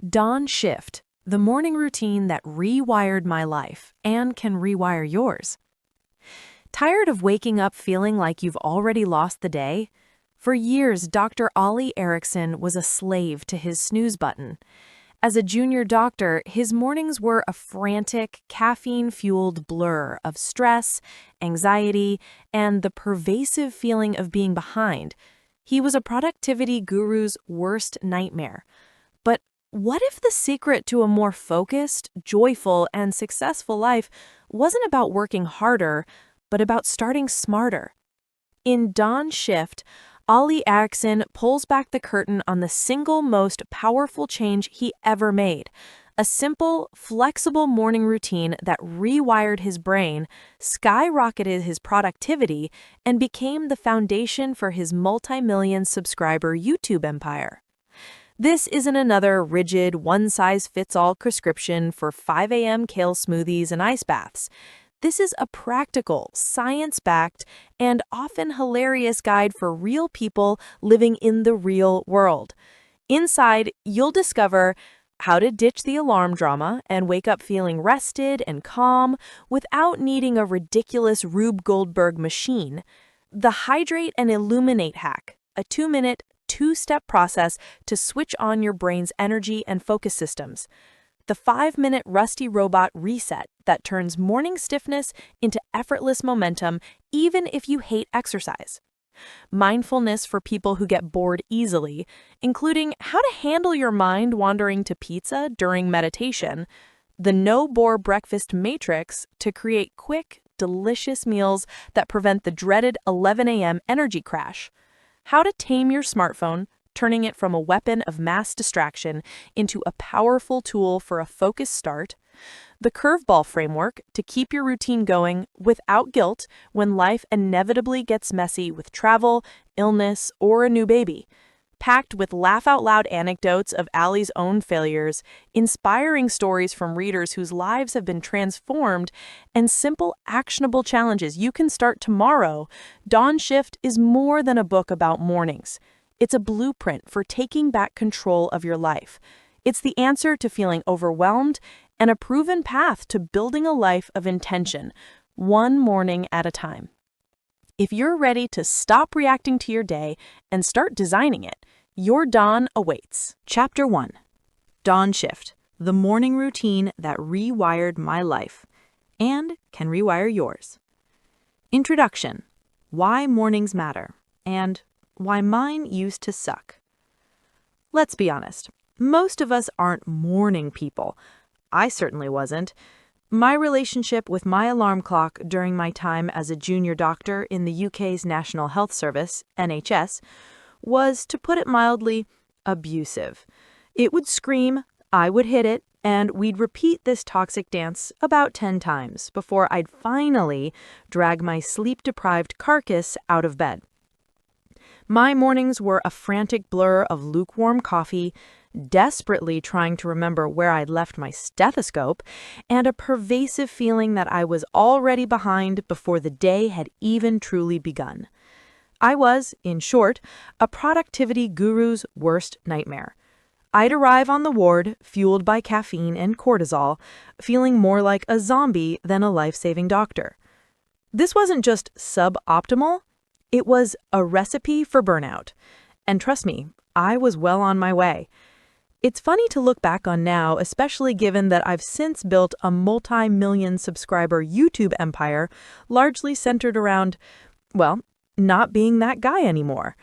Dawn Shift, the morning routine that rewired my life and can rewire yours. Tired of waking up feeling like you've already lost the day? For years, Dr. Erikson was a slave to his snooze button. As a junior doctor, his mornings were a frantic, caffeine-fueled blur of stress, anxiety, and the pervasive feeling of being behind. He was a productivity guru's worst nightmare. But what if the secret to a more focused, joyful, and successful life wasn't about working harder, but about starting smarter? In Dawn Shift, Erikson pulls back the curtain on the single most powerful change he ever made, a simple, flexible morning routine that rewired his brain, skyrocketed his productivity, and became the foundation for his multi-million subscriber YouTube empire. This isn't another rigid, one-size-fits-all prescription for 5 a.m. kale smoothies and ice baths. This is a practical, science-backed, and often hilarious guide for real people living in the real world. Inside, you'll discover how to ditch the alarm drama and wake up feeling rested and calm without needing a ridiculous Rube Goldberg machine. The Hydrate and Illuminate hack, a 2-minute, two-step process to switch on your brain's energy and focus systems. The 5-minute Rusty Robot reset that turns morning stiffness into effortless momentum even if you hate exercise. Mindfulness for people who get bored easily, including how to handle your mind wandering to pizza during meditation. The no-bore breakfast matrix to create quick, delicious meals that prevent the dreaded 11 a.m. energy crash. How to tame your smartphone, turning it from a weapon of mass distraction into a powerful tool for a focused start. The curveball framework to keep your routine going without guilt when life inevitably gets messy with travel, illness, or a new baby. Packed with laugh-out-loud anecdotes of Allie's own failures, inspiring stories from readers whose lives have been transformed, and simple, actionable challenges you can start tomorrow, Dawn Shift is more than a book about mornings. It's a blueprint for taking back control of your life. It's the answer to feeling overwhelmed and a proven path to building a life of intention, one morning at a time. If you're ready to stop reacting to your day and start designing it, your dawn awaits. Chapter 1. Dawn Shift, the morning routine that rewired my life and can rewire yours. Introduction. Why mornings matter and why mine used to suck. Let's be honest, most of us aren't morning people. I certainly wasn't. My relationship with my alarm clock during my time as a junior doctor in the UK's National Health Service, NHS, was, to put it mildly, abusive. It would scream, I would hit it, and we'd repeat this toxic dance about 10 times before I'd finally drag my sleep-deprived carcass out of bed. My mornings were a frantic blur of lukewarm coffee, desperately trying to remember where I'd left my stethoscope, and a pervasive feeling that I was already behind before the day had even truly begun. I was, in short, a productivity guru's worst nightmare. I'd arrive on the ward, fueled by caffeine and cortisol, feeling more like a zombie than a life-saving doctor. This wasn't just suboptimal. It was a recipe for burnout. And trust me, I was well on my way. It's funny to look back on now, especially given that I've since built a multi-million subscriber YouTube empire largely centered around, well, not being that guy anymore.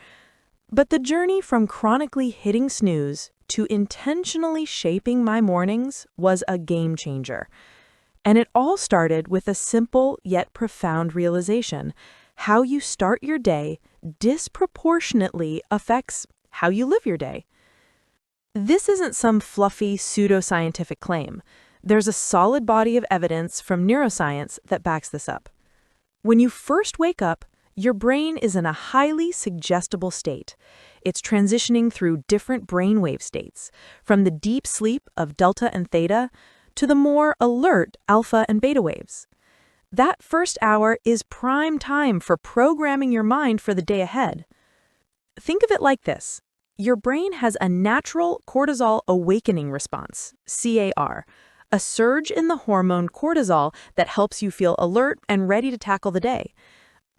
But the journey from chronically hitting snooze to intentionally shaping my mornings was a game changer. And it all started with a simple yet profound realization. How you start your day disproportionately affects how you live your day. This isn't some fluffy pseudoscientific claim. There's a solid body of evidence from neuroscience that backs this up. When you first wake up, your brain is in a highly suggestible state. It's transitioning through different brainwave states, from the deep sleep of delta and theta to the more alert alpha and beta waves. That first hour is prime time for programming your mind for the day ahead. Think of it like this. Your brain has a natural cortisol awakening response, CAR, a surge in the hormone cortisol that helps you feel alert and ready to tackle the day.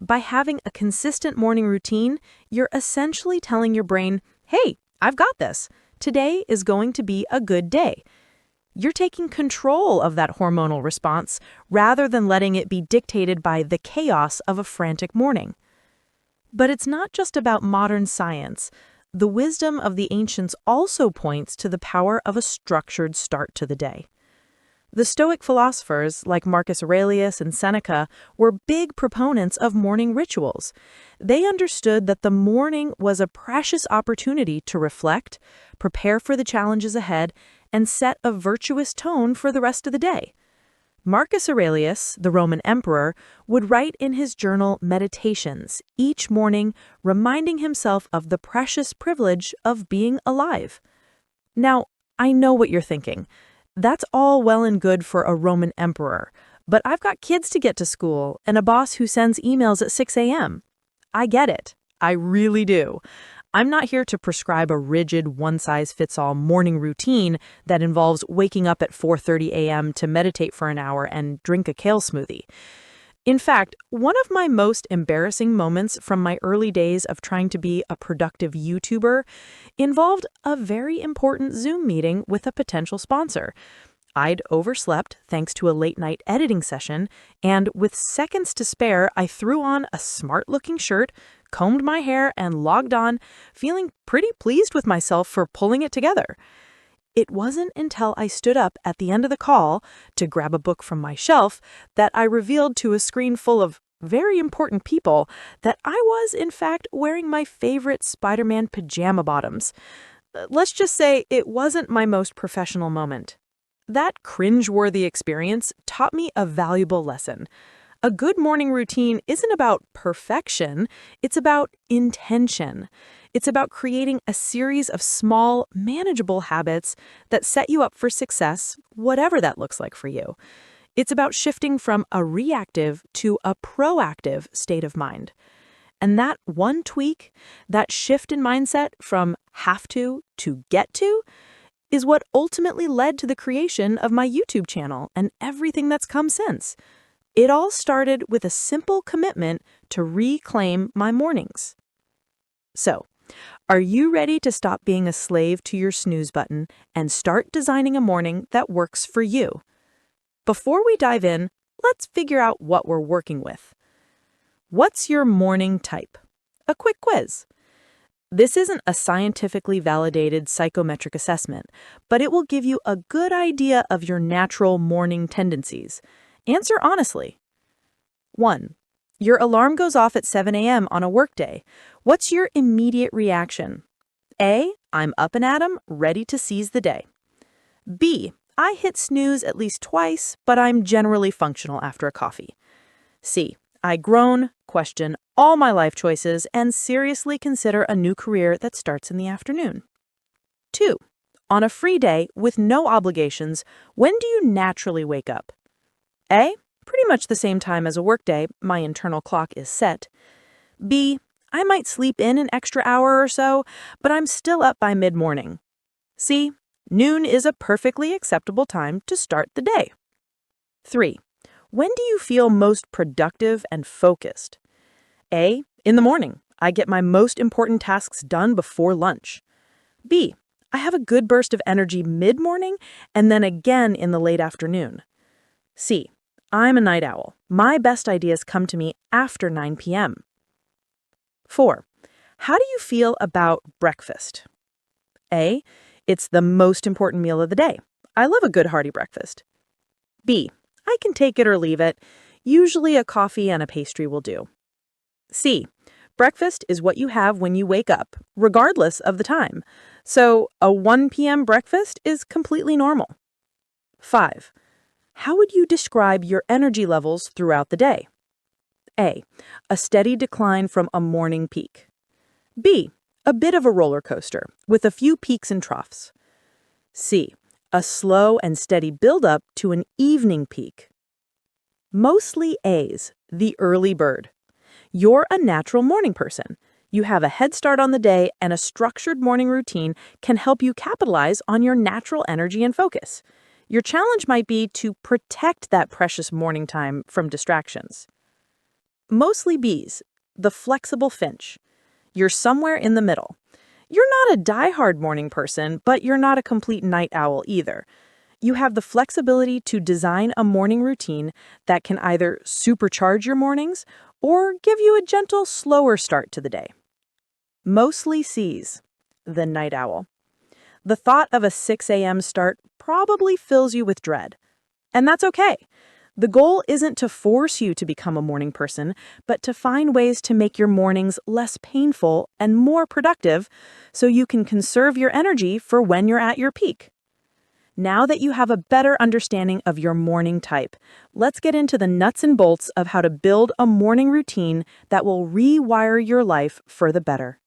By having a consistent morning routine, you're essentially telling your brain, hey, I've got this. Today is going to be a good day. You're taking control of that hormonal response rather than letting it be dictated by the chaos of a frantic morning. But it's not just about modern science. The wisdom of the ancients also points to the power of a structured start to the day. The Stoic philosophers, like Marcus Aurelius and Seneca, were big proponents of morning rituals. They understood that the morning was a precious opportunity to reflect, prepare for the challenges ahead, and set a virtuous tone for the rest of the day. Marcus Aurelius, the Roman emperor, would write in his journal Meditations each morning, reminding himself of the precious privilege of being alive. Now, I know what you're thinking. That's all well and good for a Roman emperor, but I've got kids to get to school and a boss who sends emails at 6 a.m. I get it. I really do. I'm not here to prescribe a rigid, one-size-fits-all morning routine that involves waking up at 4:30 a.m. to meditate for an hour and drink a kale smoothie. In fact, one of my most embarrassing moments from my early days of trying to be a productive YouTuber involved a very important Zoom meeting with a potential sponsor. I'd overslept thanks to a late-night editing session, and with seconds to spare, I threw on a smart-looking shirt, combed my hair, and logged on, feeling pretty pleased with myself for pulling it together. It wasn't until I stood up at the end of the call to grab a book from my shelf that I revealed to a screen full of very important people that I was, in fact, wearing my favorite Spider-Man pajama bottoms. Let's just say it wasn't my most professional moment. That cringe-worthy experience taught me a valuable lesson. A good morning routine isn't about perfection, it's about intention. It's about creating a series of small, manageable habits that set you up for success, whatever that looks like for you. It's about shifting from a reactive to a proactive state of mind. And that one tweak, that shift in mindset from have to get to, is what ultimately led to the creation of my YouTube channel and everything that's come since. It all started with a simple commitment to reclaim my mornings. So, are you ready to stop being a slave to your snooze button and start designing a morning that works for you? Before we dive in, let's figure out what we're working with. What's your morning type? A quick quiz. This isn't a scientifically validated psychometric assessment, but it will give you a good idea of your natural morning tendencies. Answer honestly. 1. Your alarm goes off at 7 a.m. on a workday. What's your immediate reaction? A. I'm up and at 'em, ready to seize the day. B. I hit snooze at least twice, but I'm generally functional after a coffee. C. I groan, question all my life choices, and seriously consider a new career that starts in the afternoon. 2. On a free day with no obligations, when do you naturally wake up? A. Pretty much the same time as a workday, my internal clock is set. B. I might sleep in an extra hour or so, but I'm still up by mid-morning. C. Noon is a perfectly acceptable time to start the day. 3. When do you feel most productive and focused? A. In the morning. I get my most important tasks done before lunch. B. I have a good burst of energy mid-morning and then again in the late afternoon. C. I'm a night owl. My best ideas come to me after 9 p.m. 4. How do you feel about breakfast? A. It's the most important meal of the day. I love a good hearty breakfast. B. I can take it or leave it. Usually a coffee and a pastry will do. C. Breakfast is what you have when you wake up, regardless of the time. So a 1 p.m. breakfast is completely normal. 5. How would you describe your energy levels throughout the day? A. A steady decline from a morning peak. B. A bit of a roller coaster, with a few peaks and troughs. C. A slow and steady buildup to an evening peak. Mostly A's, the early bird. You're a natural morning person. You have a head start on the day, and a structured morning routine can help you capitalize on your natural energy and focus. Your challenge might be to protect that precious morning time from distractions. Mostly bees, the flexible finch. You're somewhere in the middle. You're not a diehard morning person, but you're not a complete night owl either. You have the flexibility to design a morning routine that can either supercharge your mornings or give you a gentle, slower start to the day. Mostly Cs, the night owl. The thought of a 6 a.m. start probably fills you with dread. And that's okay. The goal isn't to force you to become a morning person, but to find ways to make your mornings less painful and more productive so you can conserve your energy for when you're at your peak. Now that you have a better understanding of your morning type, let's get into the nuts and bolts of how to build a morning routine that will rewire your life for the better.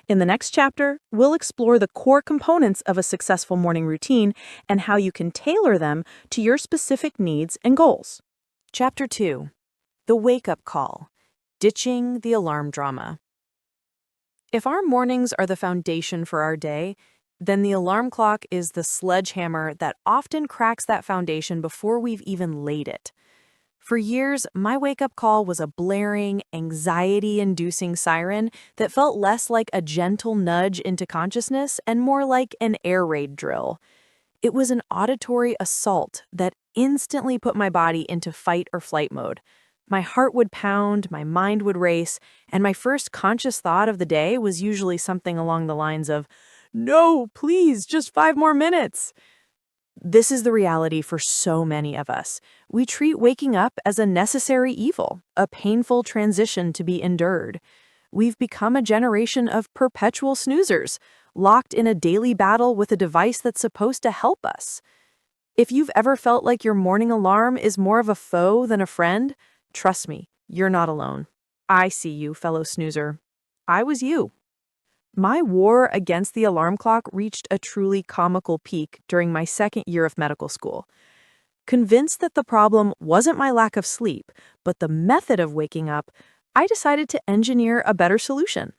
In the next chapter, we'll explore the core components of a successful morning routine and how you can tailor them to your specific needs and goals. Chapter 2. The Wake-Up Call. Ditching the Alarm Drama. If our mornings are the foundation for our day, then the alarm clock is the sledgehammer that often cracks that foundation before we've even laid it. For years, my wake-up call was a blaring, anxiety-inducing siren that felt less like a gentle nudge into consciousness and more like an air raid drill. It was an auditory assault that instantly put my body into fight or flight mode. My heart would pound, my mind would race, and my first conscious thought of the day was usually something along the lines of, "No, please, just 5 more minutes." This is the reality for so many of us. We treat waking up as a necessary evil, a painful transition to be endured. We've become a generation of perpetual snoozers, locked in a daily battle with a device that's supposed to help us. If you've ever felt like your morning alarm is more of a foe than a friend, trust me, you're not alone. I see you, fellow snoozer. I was you. My war against the alarm clock reached a truly comical peak during my second year of medical school. Convinced that the problem wasn't my lack of sleep, but the method of waking up, I decided to engineer a better solution.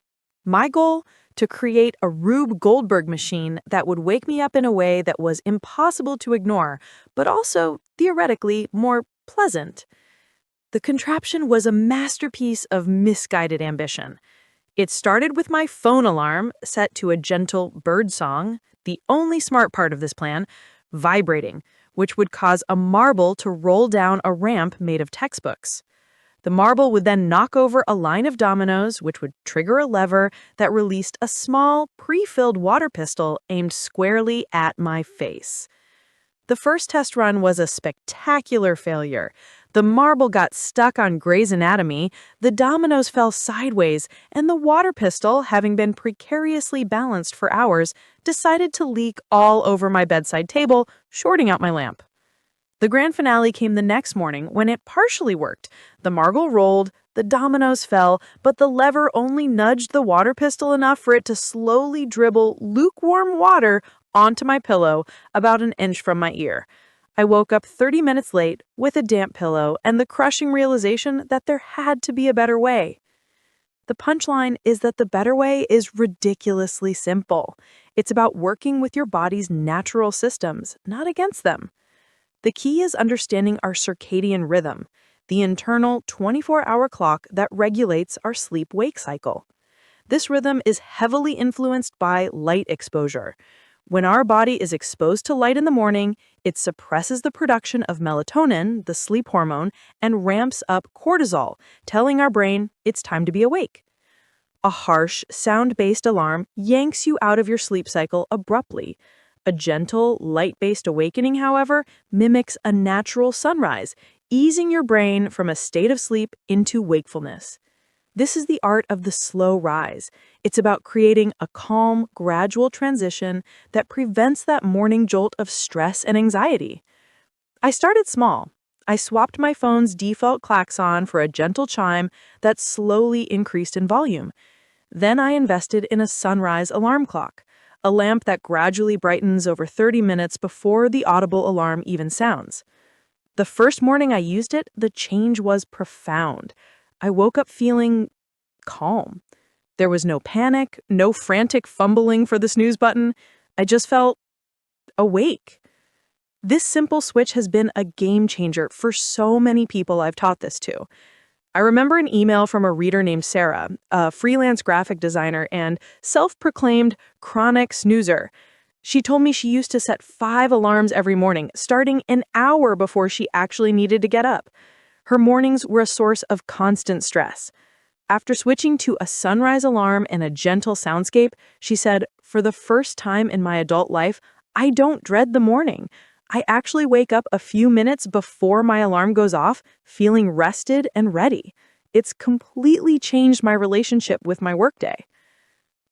My goal? To create a Rube Goldberg machine that would wake me up in a way that was impossible to ignore, but also, theoretically, more pleasant. The contraption was a masterpiece of misguided ambition. It started with my phone alarm set to a gentle bird song, the only smart part of this plan, vibrating, which would cause a marble to roll down a ramp made of textbooks. The marble would then knock over a line of dominoes, which would trigger a lever that released a small, pre-filled water pistol aimed squarely at my face. The first test run was a spectacular failure. The marble got stuck on Grey's Anatomy, the dominoes fell sideways, and the water pistol, having been precariously balanced for hours, decided to leak all over my bedside table, shorting out my lamp. The grand finale came the next morning when it partially worked. The marble rolled, the dominoes fell, but the lever only nudged the water pistol enough for it to slowly dribble lukewarm water onto my pillow about an inch from my ear. I woke up 30 minutes late with a damp pillow and the crushing realization that there had to be a better way. The punchline is that the better way is ridiculously simple. It's about working with your body's natural systems, not against them. The key is understanding our circadian rhythm, the internal 24-hour clock that regulates our sleep-wake cycle. This rhythm is heavily influenced by light exposure. When our body is exposed to light in the morning, it suppresses the production of melatonin, the sleep hormone, and ramps up cortisol, telling our brain it's time to be awake. A harsh, sound-based alarm yanks you out of your sleep cycle abruptly. A gentle, light-based awakening, however, mimics a natural sunrise, easing your brain from a state of sleep into wakefulness. This is the art of the slow rise. It's about creating a calm, gradual transition that prevents that morning jolt of stress and anxiety. I started small. I swapped my phone's default klaxon for a gentle chime that slowly increased in volume. Then I invested in a sunrise alarm clock, a lamp that gradually brightens over 30 minutes before the audible alarm even sounds. The first morning I used it, the change was profound. I woke up feeling calm. There was no panic, no frantic fumbling for the snooze button. I just felt awake. This simple switch has been a game changer for so many people I've taught this to. I remember an email from a reader named Sarah, a freelance graphic designer and self-proclaimed chronic snoozer. She told me she used to set 5 alarms every morning, starting an hour before she actually needed to get up. Her mornings were a source of constant stress. After switching to a sunrise alarm and a gentle soundscape, she said, "For the first time in my adult life, I don't dread the morning. I actually wake up a few minutes before my alarm goes off, feeling rested and ready. It's completely changed my relationship with my workday."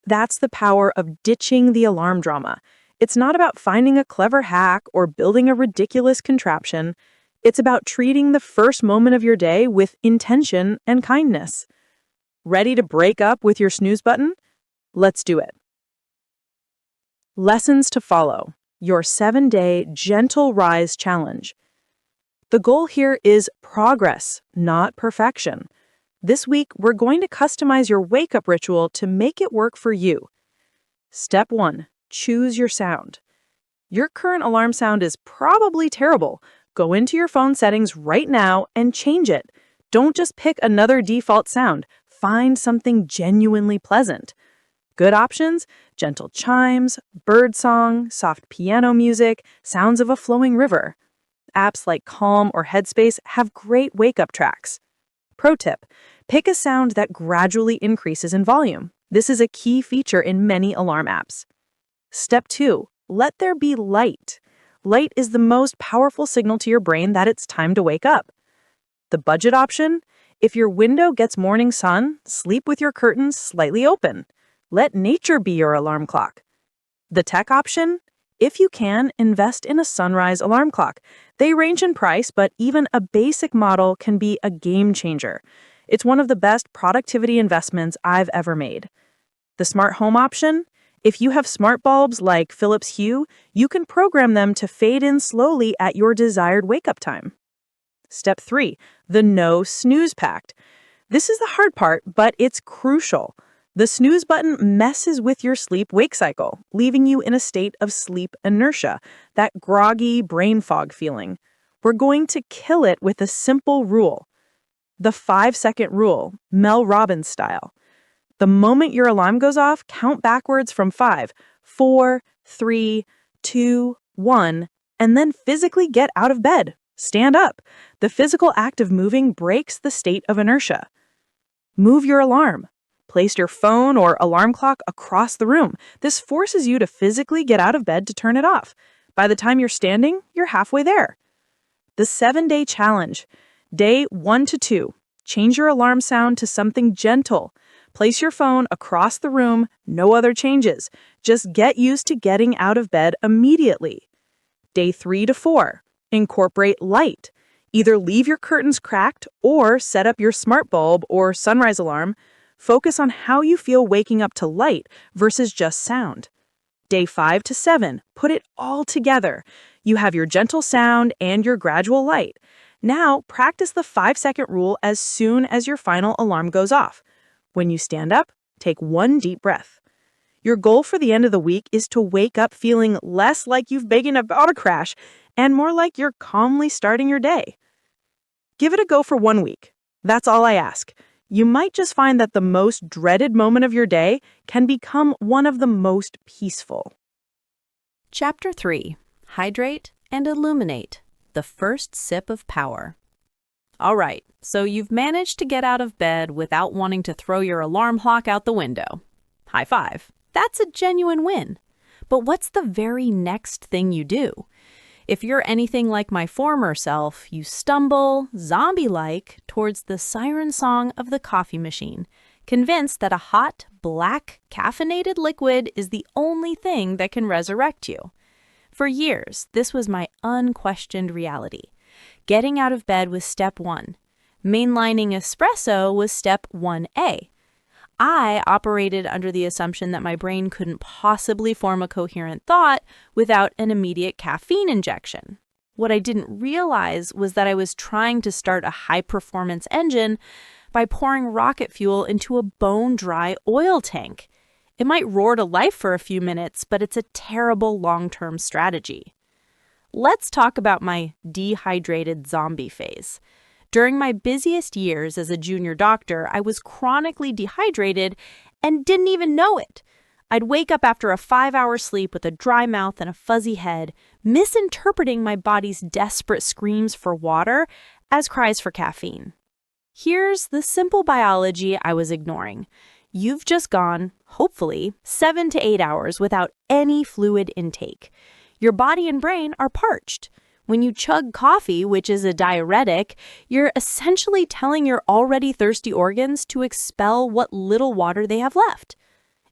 That's the power of ditching the alarm drama. It's not about finding a clever hack or building a ridiculous contraption. It's about treating the first moment of your day with intention and kindness. Ready to break up with your snooze button? Let's do it. Lessons to follow. Your 7-day gentle rise challenge. The goal here is progress, not perfection. This week, we're going to customize your wake-up ritual to make it work for you. Step 1. Choose your sound. Your current alarm sound is probably terrible. Go into your phone settings right now and change it. Don't just pick another default sound. Find something genuinely pleasant. Good options: gentle chimes, birdsong, soft piano music, sounds of a flowing river. Apps like Calm or Headspace have great wake-up tracks. Pro tip: pick a sound that gradually increases in volume. This is a key feature in many alarm apps. Step 2. Let there be light. Light is the most powerful signal to your brain that it's time to wake up. The budget option: if your window gets morning sun, sleep with your curtains slightly open. Let nature be your alarm clock. The tech option: if you can, invest in a sunrise alarm clock. They range in price, but even a basic model can be a game changer. It's one of the best productivity investments I've ever made. The smart home option: if you have smart bulbs like Philips Hue, you can program them to fade in slowly at your desired wake-up time. Step 3. The no snooze pact. This is the hard part, but it's crucial. The snooze button messes with your sleep-wake cycle, leaving you in a state of sleep inertia, that groggy brain fog feeling. We're going to kill it with a simple rule. The 5-second rule, Mel Robbins style. The moment your alarm goes off, count backwards from 5, 4, 3, 2, 1, and then physically get out of bed. Stand up. The physical act of moving breaks the state of inertia. Move your alarm. Place your phone or alarm clock across the room. This forces you to physically get out of bed to turn it off. By the time you're standing, you're halfway there. The 7-day challenge. Day 1 to 2. Change your alarm sound to something gentle. Place your phone across the room, no other changes. Just get used to getting out of bed immediately. Day 3 to 4. Incorporate light. Either leave your curtains cracked or set up your smart bulb or sunrise alarm. Focus on how you feel waking up to light versus just sound. Day 5 to 7, put it all together. You have your gentle sound and your gradual light. Now, practice the 5-second rule as soon as your final alarm goes off. When you stand up, take one deep breath. Your goal for the end of the week is to wake up feeling less like you've begun about a crash and more like you're calmly starting your day. Give it a go for 1 week. That's all I ask. You might just find that the most dreaded moment of your day can become one of the most peaceful. Chapter 3. Hydrate and Illuminate. The first sip of power. All right, so you've managed to get out of bed without wanting to throw your alarm clock out the window. High five. That's a genuine win. But what's the very next thing you do? If you're anything like my former self, you stumble, zombie-like, towards the siren song of the coffee machine, convinced that a hot, black, caffeinated liquid is the only thing that can resurrect you. For years, this was my unquestioned reality. Getting out of bed was step 1. Mainlining espresso was step 1A. I operated under the assumption that my brain couldn't possibly form a coherent thought without an immediate caffeine injection. What I didn't realize was that I was trying to start a high-performance engine by pouring rocket fuel into a bone-dry oil tank. It might roar to life for a few minutes, but it's a terrible long-term strategy. Let's talk about my dehydrated zombie phase. During my busiest years as a junior doctor, I was chronically dehydrated and didn't even know it. I'd wake up after a 5-hour sleep with a dry mouth and a fuzzy head, misinterpreting my body's desperate screams for water as cries for caffeine. Here's the simple biology I was ignoring. You've just gone, hopefully, 7 to 8 hours without any fluid intake. Your body and brain are parched. When you chug coffee, which is a diuretic, you're essentially telling your already thirsty organs to expel what little water they have left.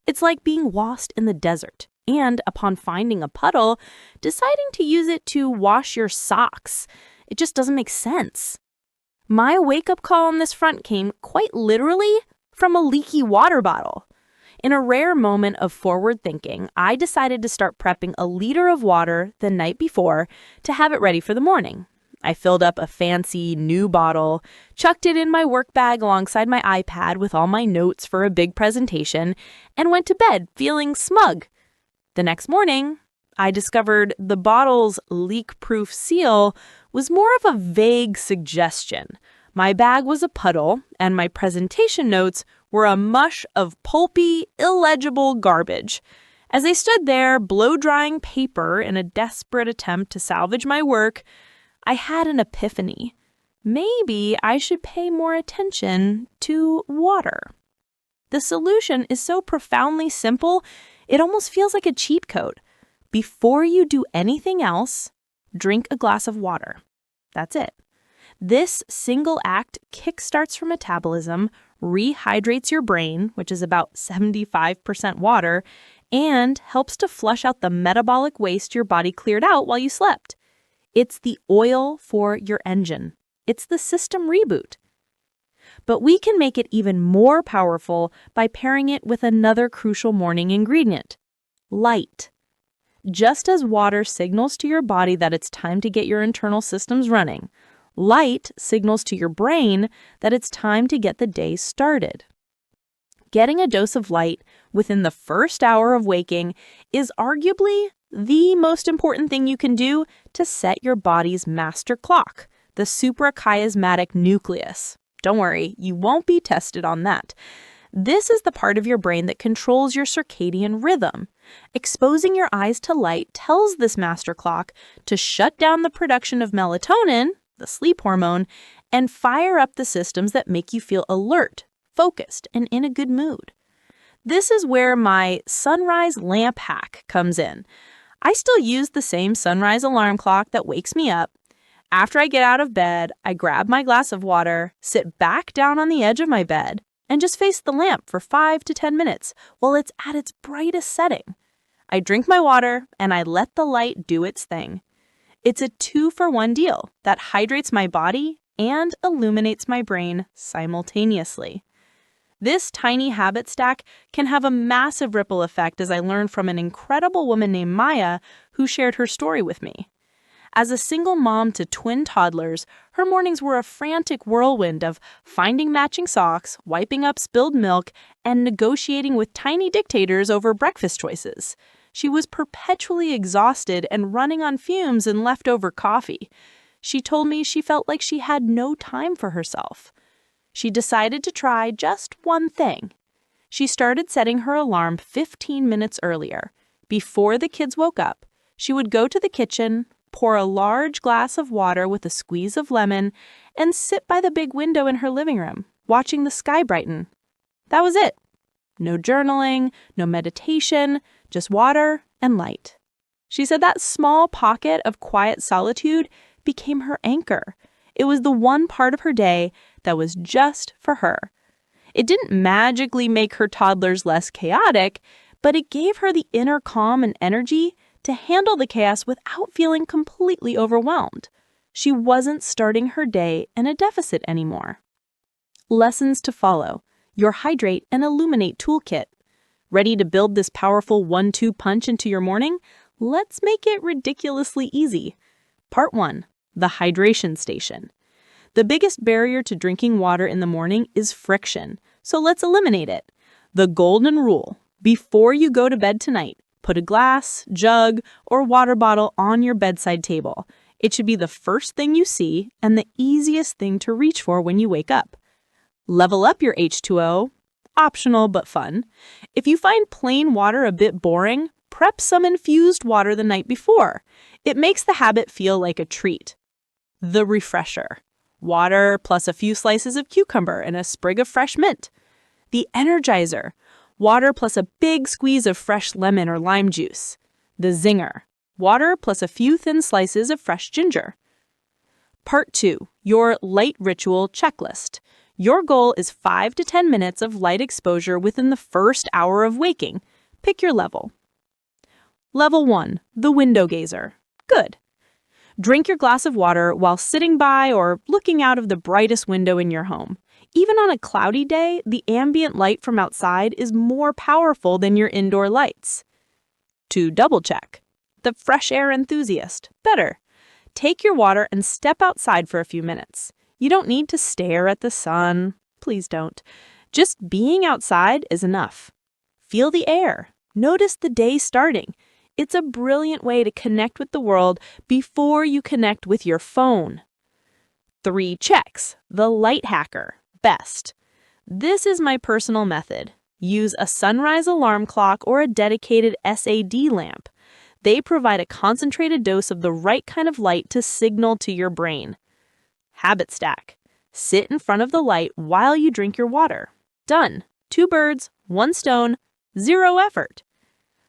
It's like being lost in the desert and, upon finding a puddle, deciding to use it to wash your socks. It just doesn't make sense. My wake-up call on this front came, quite literally, from a leaky water bottle. In a rare moment of forward thinking, I decided to start prepping a liter of water the night before to have it ready for the morning. I filled up a fancy new bottle, chucked it in my work bag alongside my iPad with all my notes for a big presentation, and went to bed feeling smug. The next morning, I discovered the bottle's leak-proof seal was more of a vague suggestion. My bag was a puddle, and my presentation notes were a mush of pulpy, illegible garbage. As I stood there, blow-drying paper in a desperate attempt to salvage my work, I had an epiphany. Maybe I should pay more attention to water. The solution is so profoundly simple, it almost feels like a cheat code. Before you do anything else, drink a glass of water. That's it. This single act kickstarts your metabolism, rehydrates your brain, which is about 75% water, and helps to flush out the metabolic waste your body cleared out while you slept. It's the oil for your engine. It's the system reboot. But we can make it even more powerful by pairing it with another crucial morning ingredient: light. Just as water signals to your body that it's time to get your internal systems running, light signals to your brain that it's time to get the day started. Getting a dose of light within the first hour of waking is arguably the most important thing you can do to set your body's master clock, the suprachiasmatic nucleus. Don't worry, you won't be tested on that. This is the part of your brain that controls your circadian rhythm. Exposing your eyes to light tells this master clock to shut down the production of melatonin, the sleep hormone, and fire up the systems that make you feel alert, focused, and in a good mood. This is where my sunrise lamp hack comes in. I still use the same sunrise alarm clock that wakes me up. After I get out of bed, I grab my glass of water, sit back down on the edge of my bed, and just face the lamp for 5 to 10 minutes while it's at its brightest setting. I drink my water, and I let the light do its thing. It's a 2-for-1 deal that hydrates my body and illuminates my brain simultaneously. This tiny habit stack can have a massive ripple effect, as I learned from an incredible woman named Maya who shared her story with me. As a single mom to twin toddlers, her mornings were a frantic whirlwind of finding matching socks, wiping up spilled milk, and negotiating with tiny dictators over breakfast choices. She was perpetually exhausted and running on fumes and leftover coffee. She told me she felt like she had no time for herself. She decided to try just one thing. She started setting her alarm 15 minutes earlier. Before the kids woke up, she would go to the kitchen, pour a large glass of water with a squeeze of lemon, and sit by the big window in her living room, watching the sky brighten. That was it. No journaling, no meditation, just water and light. She said that small pocket of quiet solitude became her anchor. It was the one part of her day that was just for her. It didn't magically make her toddlers less chaotic, but it gave her the inner calm and energy to handle the chaos without feeling completely overwhelmed. She wasn't starting her day in a deficit anymore. Lessons to follow. Your Hydrate and Illuminate toolkit. Ready to build this powerful 1-2 punch into your morning? Let's make it ridiculously easy. Part 1. The hydration station. The biggest barrier to drinking water in the morning is friction, so let's eliminate it. The golden rule: before you go to bed tonight, put a glass, jug, or water bottle on your bedside table. It should be the first thing you see and the easiest thing to reach for when you wake up. Level up your H2O. Optional but fun. If you find plain water a bit boring, prep some infused water the night before. It makes the habit feel like a treat. The refresher. Water plus a few slices of cucumber and a sprig of fresh mint. The energizer. Water plus a big squeeze of fresh lemon or lime juice. The zinger. Water plus a few thin slices of fresh ginger. Part 2. Your light ritual checklist. Your goal is 5 to 10 minutes of light exposure within the first hour of waking. Pick your level. Level 1. The window gazer. Good. Drink your glass of water while sitting by or looking out of the brightest window in your home. Even on a cloudy day, the ambient light from outside is more powerful than your indoor lights. To double check. The fresh air enthusiast. Better. Take your water and step outside for a few minutes. You don't need to stare at the sun. Please don't. Just being outside is enough. Feel the air. Notice the day starting. It's a brilliant way to connect with the world before you connect with your phone. 3 checks. The light hacker. Best. This is my personal method. Use a sunrise alarm clock or a dedicated SAD lamp. They provide a concentrated dose of the right kind of light to signal to your brain. Habit stack. Sit in front of the light while you drink your water. Done. 2 birds, 1 stone, 0 effort.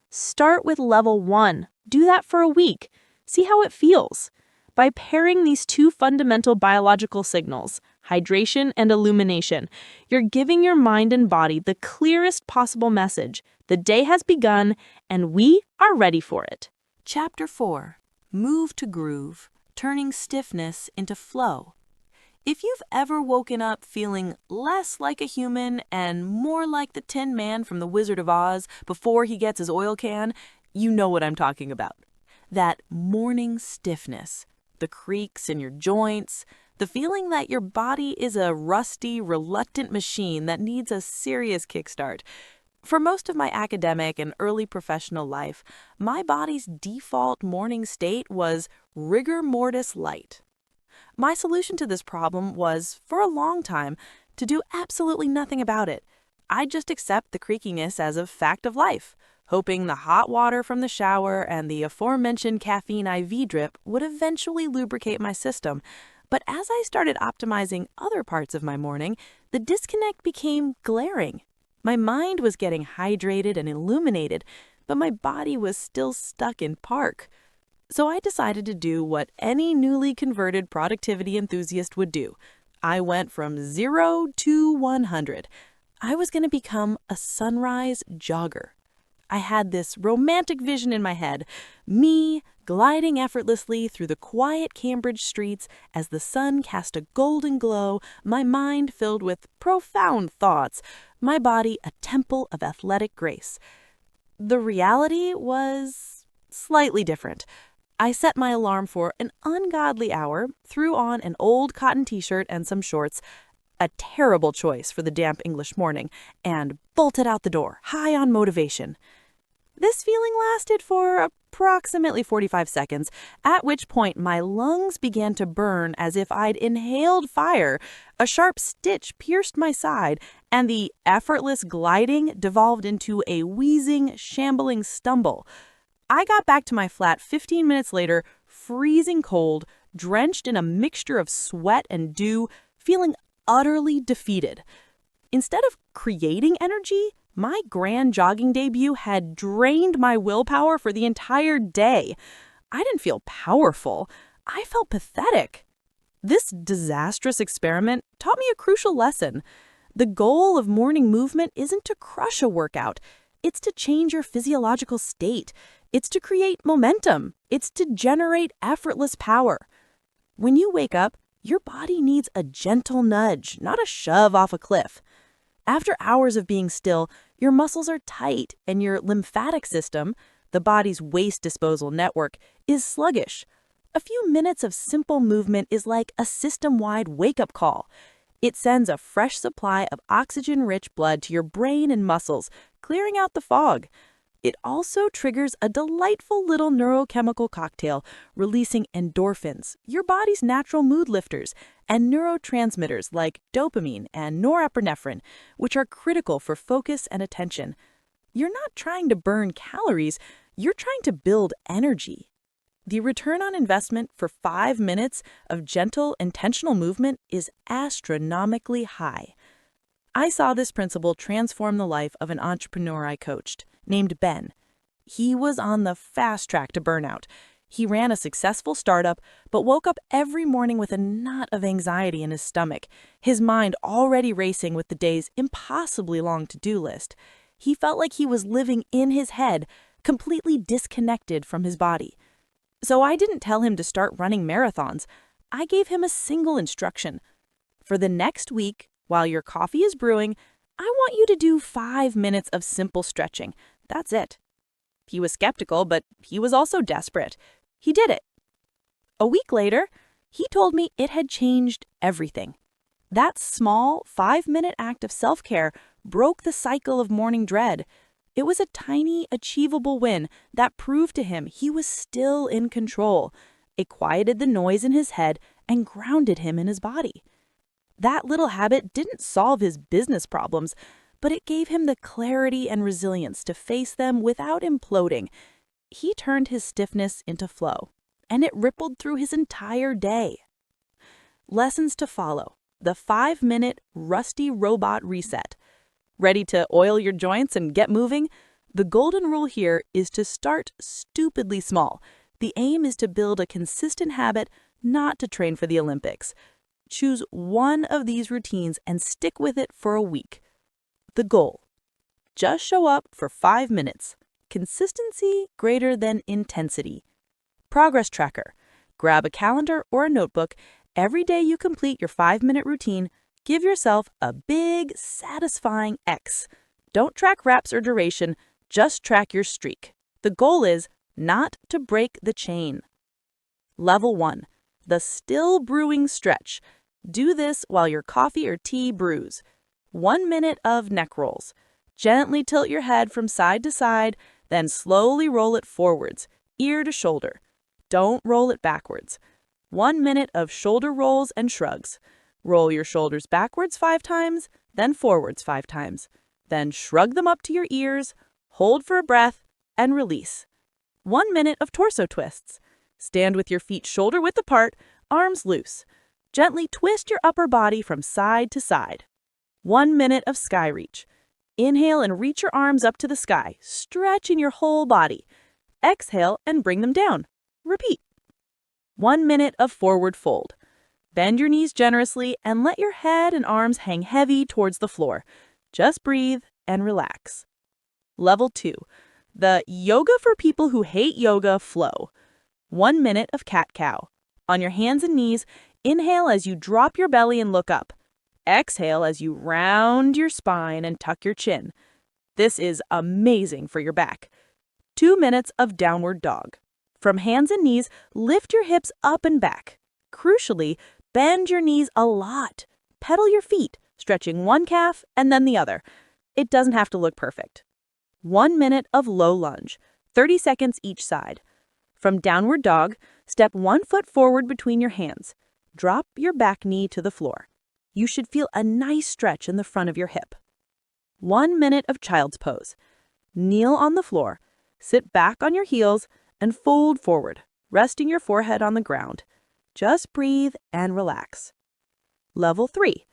Start with level 1. Do that for a week. See how it feels. By pairing these 2 fundamental biological signals, hydration and illumination, you're giving your mind and body the clearest possible message. The day has begun, and we are ready for it. Chapter 4. Move to groove, turning stiffness into flow. If you've ever woken up feeling less like a human and more like the Tin Man from The Wizard of Oz before he gets his oil can, you know what I'm talking about. That morning stiffness, the creaks in your joints, the feeling that your body is a rusty, reluctant machine that needs a serious kickstart. For most of my academic and early professional life, my body's default morning state was rigor mortis light. My solution to this problem was, for a long time, to do absolutely nothing about it. I'd just accept the creakiness as a fact of life, hoping the hot water from the shower and the aforementioned caffeine IV drip would eventually lubricate my system. But as I started optimizing other parts of my morning, the disconnect became glaring. My mind was getting hydrated and illuminated, but my body was still stuck in park. So I decided to do what any newly converted productivity enthusiast would do. I went from 0 to 100. I was going to become a sunrise jogger. I had this romantic vision in my head, me gliding effortlessly through the quiet Cambridge streets as the sun cast a golden glow, my mind filled with profound thoughts, my body a temple of athletic grace. The reality was slightly different. I set my alarm for an ungodly hour, threw on an old cotton t-shirt and some shorts, a terrible choice for the damp English morning, and bolted out the door, high on motivation. This feeling lasted for approximately 45 seconds, at which point my lungs began to burn as if I'd inhaled fire. A sharp stitch pierced my side, and the effortless gliding devolved into a wheezing, shambling stumble. I got back to my flat 15 minutes later, freezing cold, drenched in a mixture of sweat and dew, feeling utterly defeated. Instead of creating energy, my grand jogging debut had drained my willpower for the entire day. I didn't feel powerful. I felt pathetic. This disastrous experiment taught me a crucial lesson. The goal of morning movement isn't to crush a workout. It's to change your physiological state. It's to create momentum. It's to generate effortless power. When you wake up, your body needs a gentle nudge, not a shove off a cliff. After hours of being still, your muscles are tight and your lymphatic system, the body's waste disposal network, is sluggish. A few minutes of simple movement is like a system-wide wake-up call. It sends a fresh supply of oxygen-rich blood to your brain and muscles, clearing out the fog. It also triggers a delightful little neurochemical cocktail, releasing endorphins, your body's natural mood lifters, and neurotransmitters like dopamine and norepinephrine, which are critical for focus and attention. You're not trying to burn calories, you're trying to build energy. The return on investment for 5 minutes of gentle, intentional movement is astronomically high. I saw this principle transform the life of an entrepreneur I coached, named Ben. He was on the fast track to burnout. He ran a successful startup, but woke up every morning with a knot of anxiety in his stomach, his mind already racing with the day's impossibly long to-do list. He felt like he was living in his head, completely disconnected from his body. So I didn't tell him to start running marathons. I gave him a single instruction. For the next week, while your coffee is brewing, I want you to do 5 minutes of simple stretching. That's it. He was skeptical, but he was also desperate. He did it. A week later, he told me it had changed everything. That small 5-minute act of self-care broke the cycle of morning dread. It was a tiny, achievable win that proved to him he was still in control. It quieted the noise in his head and grounded him in his body. That little habit didn't solve his business problems, but it gave him the clarity and resilience to face them without imploding. He turned his stiffness into flow, and it rippled through his entire day. Lessons to follow. The 5-minute rusty robot reset. Ready to oil your joints and get moving? The golden rule here is to start stupidly small. The aim is to build a consistent habit, not to train for the Olympics. Choose one of these routines and stick with it for a week. The goal: just show up for 5 minutes. Consistency greater than intensity. Progress tracker. Grab a calendar or a notebook. Every day you complete your 5-minute routine, give yourself a big, satisfying X. Don't track reps or duration, just track your streak. The goal is not to break the chain. Level 1. The still brewing stretch. Do this while your coffee or tea brews. 1 minute of neck rolls. Gently tilt your head from side to side, then slowly roll it forwards, ear to shoulder. Don't roll it backwards. 1 minute of shoulder rolls and shrugs. Roll your shoulders backwards 5 times, then forwards 5 times. Then shrug them up to your ears, hold for a breath, and release. 1 minute of torso twists. Stand with your feet shoulder-width apart, arms loose. Gently twist your upper body from side to side. 1 minute of sky reach. Inhale and reach your arms up to the sky, stretching your whole body. Exhale and bring them down. Repeat. 1 minute of forward fold. Bend your knees generously and let your head and arms hang heavy towards the floor. Just breathe and relax. Level 2. The yoga for people who hate yoga flow. 1 minute of cat-cow. On your hands and knees, inhale as you drop your belly and look up. Exhale as you round your spine and tuck your chin. This is amazing for your back. 2 minutes of downward dog. From hands and knees, lift your hips up and back. Crucially, bend your knees a lot. Pedal your feet, stretching one calf and then the other. It doesn't have to look perfect. 1 minute of low lunge, 30 seconds each side. From downward dog, step 1 foot forward between your hands. Drop your back knee to the floor. You should feel a nice stretch in the front of your hip. 1 minute of child's pose. Kneel on the floor, sit back on your heels, and fold forward, resting your forehead on the ground. Just breathe and relax. Level 3.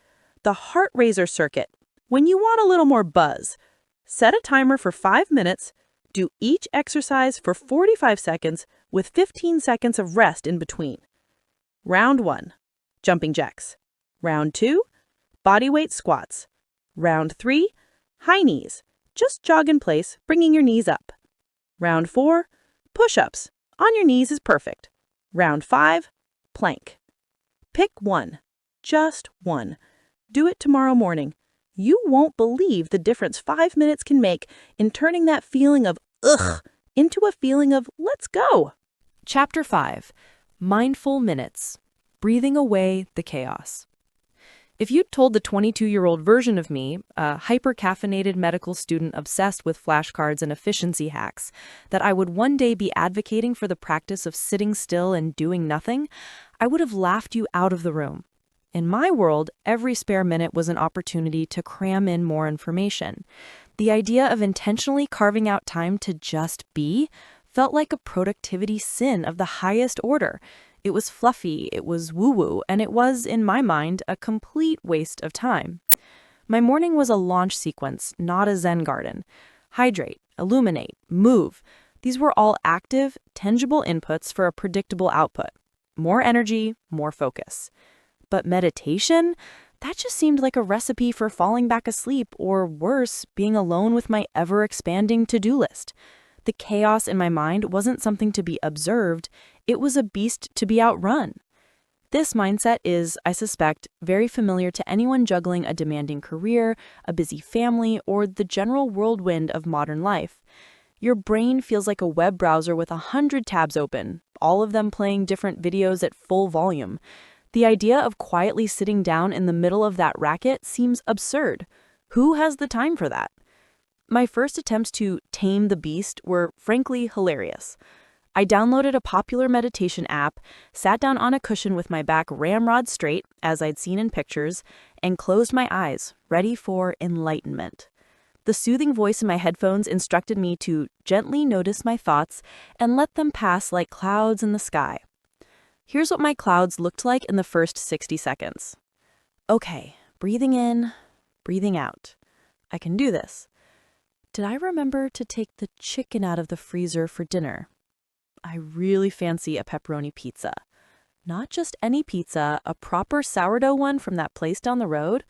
The heart raiser circuit. When you want a little more buzz, set a timer for 5 minutes. Do each exercise for 45 seconds with 15 seconds of rest in between. Round 1. Jumping jacks. Round 2. Bodyweight squats. Round 3. High knees. Just jog in place, bringing your knees up. Round 4. Push-ups. On your knees is perfect. Round 5. Plank. Pick one. Just one. Do it tomorrow morning. You won't believe the difference 5 minutes can make in turning that feeling of ugh into a feeling of let's go. Chapter 5. Mindful minutes. Breathing away the chaos. If you'd told the 22-year-old version of me, a hyper-caffeinated medical student obsessed with flashcards and efficiency hacks, that I would one day be advocating for the practice of sitting still and doing nothing, I would have laughed you out of the room. In my world, every spare minute was an opportunity to cram in more information. The idea of intentionally carving out time to just be felt like a productivity sin of the highest order. It was fluffy, it was woo-woo, and it was, in my mind, a complete waste of time. My morning was a launch sequence, not a Zen garden. Hydrate, illuminate, move. These were all active, tangible inputs for a predictable output. More energy, more focus. But meditation? That just seemed like a recipe for falling back asleep, or worse, being alone with my ever-expanding to-do list. The chaos in my mind wasn't something to be observed, it was a beast to be outrun. This mindset is, I suspect, very familiar to anyone juggling a demanding career, a busy family, or the general whirlwind of modern life. Your brain feels like a web browser with 100 tabs open, all of them playing different videos at full volume. The idea of quietly sitting down in the middle of that racket seems absurd. Who has the time for that? My first attempts to tame the beast were frankly hilarious. I downloaded a popular meditation app, sat down on a cushion with my back ramrod straight, as I'd seen in pictures, and closed my eyes, ready for enlightenment. The soothing voice in my headphones instructed me to gently notice my thoughts and let them pass like clouds in the sky. Here's what my clouds looked like in the first 60 seconds. Okay, breathing in, breathing out. I can do this. Did I remember to take the chicken out of the freezer for dinner? I really fancy a pepperoni pizza. Not just any pizza, a proper sourdough one from that place down the road.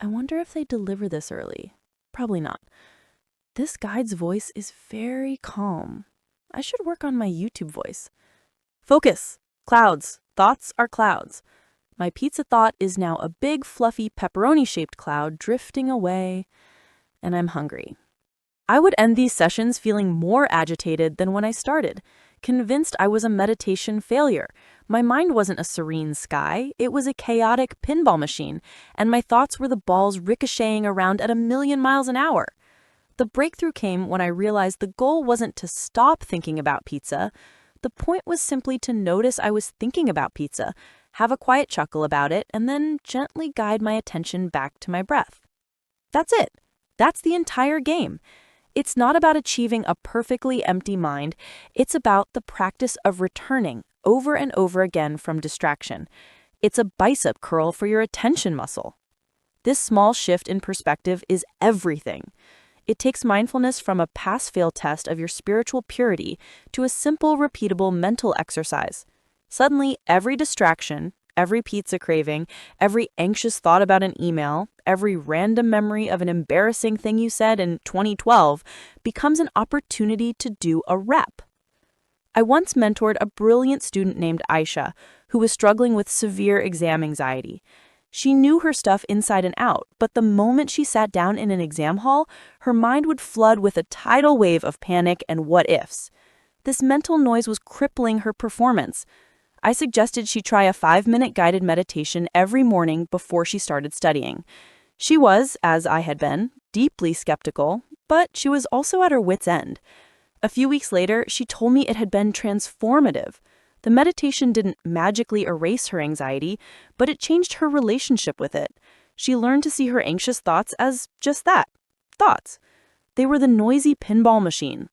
I wonder if they deliver this early. Probably not. This guide's voice is very calm. I should work on my YouTube voice. Focus. Clouds. Thoughts are clouds. My pizza thought is now a big, fluffy, pepperoni-shaped cloud drifting away, and I'm hungry. I would end these sessions feeling more agitated than when I started, convinced I was a meditation failure. My mind wasn't a serene sky, it was a chaotic pinball machine, and my thoughts were the balls ricocheting around at 1,000,000 miles an hour. The breakthrough came when I realized the goal wasn't to stop thinking about pizza. The point was simply to notice I was thinking about pizza, have a quiet chuckle about it, and then gently guide my attention back to my breath. That's it. That's the entire game. It's not about achieving a perfectly empty mind. It's about the practice of returning over and over again from distraction. It's a bicep curl for your attention muscle. This small shift in perspective is everything. It takes mindfulness from a pass-fail test of your spiritual purity to a simple, repeatable mental exercise. Suddenly, every distraction, every pizza craving, every anxious thought about an email, every random memory of an embarrassing thing you said in 2012 becomes an opportunity to do a rep. I once mentored a brilliant student named Aisha, who was struggling with severe exam anxiety. She knew her stuff inside and out, but the moment she sat down in an exam hall, her mind would flood with a tidal wave of panic and what-ifs. This mental noise was crippling her performance. I suggested she try a 5-minute guided meditation every morning before she started studying. She was, as I had been, deeply skeptical, but she was also at her wit's end. A few weeks later, she told me it had been transformative. The meditation didn't magically erase her anxiety, but it changed her relationship with it. She learned to see her anxious thoughts as just that, thoughts. They were the noisy pinball machine.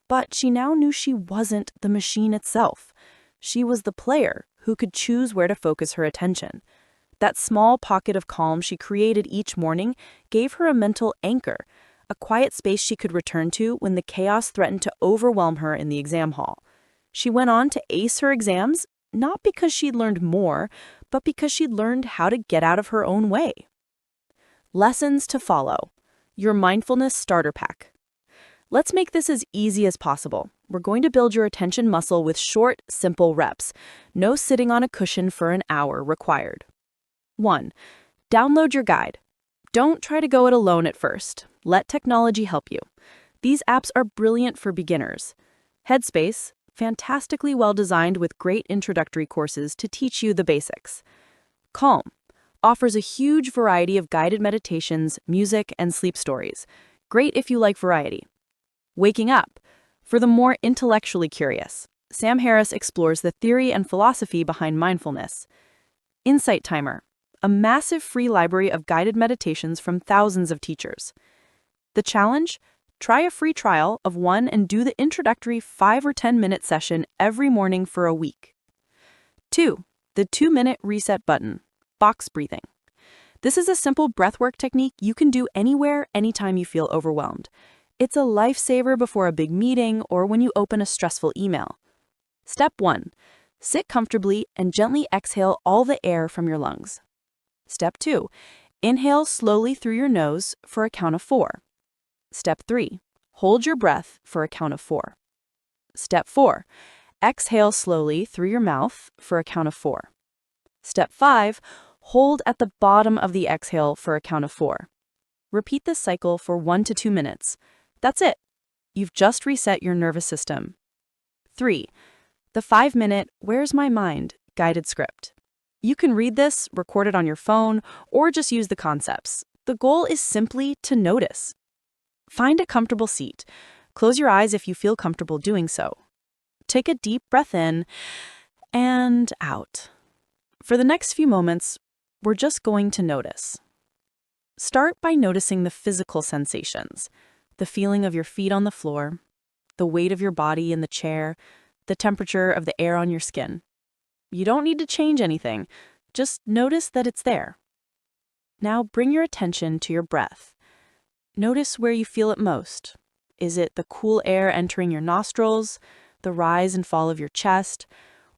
But she now knew she wasn't the machine itself. She was the player who could choose where to focus her attention. That small pocket of calm she created each morning gave her a mental anchor, a quiet space she could return to when the chaos threatened to overwhelm her in the exam hall. She went on to ace her exams, not because she'd learned more, but because she'd learned how to get out of her own way. Lessons to follow. Your mindfulness starter pack. Let's make this as easy as possible. We're going to build your attention muscle with short, simple reps. No sitting on a cushion for an hour required. 1. Download your guide. Don't try to go it alone at first. Let technology help you. These apps are brilliant for beginners. Headspace, fantastically well designed with great introductory courses to teach you the basics. Calm offers a huge variety of guided meditations, music, and sleep stories. Great if you like variety. Waking Up, for the more intellectually curious. Sam Harris explores the theory and philosophy behind mindfulness. Insight Timer, a massive free library of guided meditations from thousands of teachers. The challenge? Try a free trial of one and do the introductory 5 or 10-minute session every morning for a week. 2. The 2-minute reset button, box breathing. This is a simple breathwork technique you can do anywhere, anytime you feel overwhelmed. It's a lifesaver before a big meeting or when you open a stressful email. Step 1. Sit comfortably and gently exhale all the air from your lungs. Step 2. Inhale slowly through your nose for a count of 4. Step 3. Hold your breath for a count of 4. Step 4. Exhale slowly through your mouth for a count of 4. Step 5. Hold at the bottom of the exhale for a count of 4. Repeat this cycle for 1 to 2 minutes. That's it. You've just reset your nervous system. 3. The 5-minute Where's My Mind guided script. You can read this, record it on your phone, or just use the concepts. The goal is simply to notice. Find a comfortable seat. Close your eyes if you feel comfortable doing so. Take a deep breath in and out. For the next few moments, we're just going to notice. Start by noticing the physical sensations, the feeling of your feet on the floor, the weight of your body in the chair, the temperature of the air on your skin. You don't need to change anything, just notice that it's there. Now bring your attention to your breath. Notice where you feel it most. Is it the cool air entering your nostrils, the rise and fall of your chest,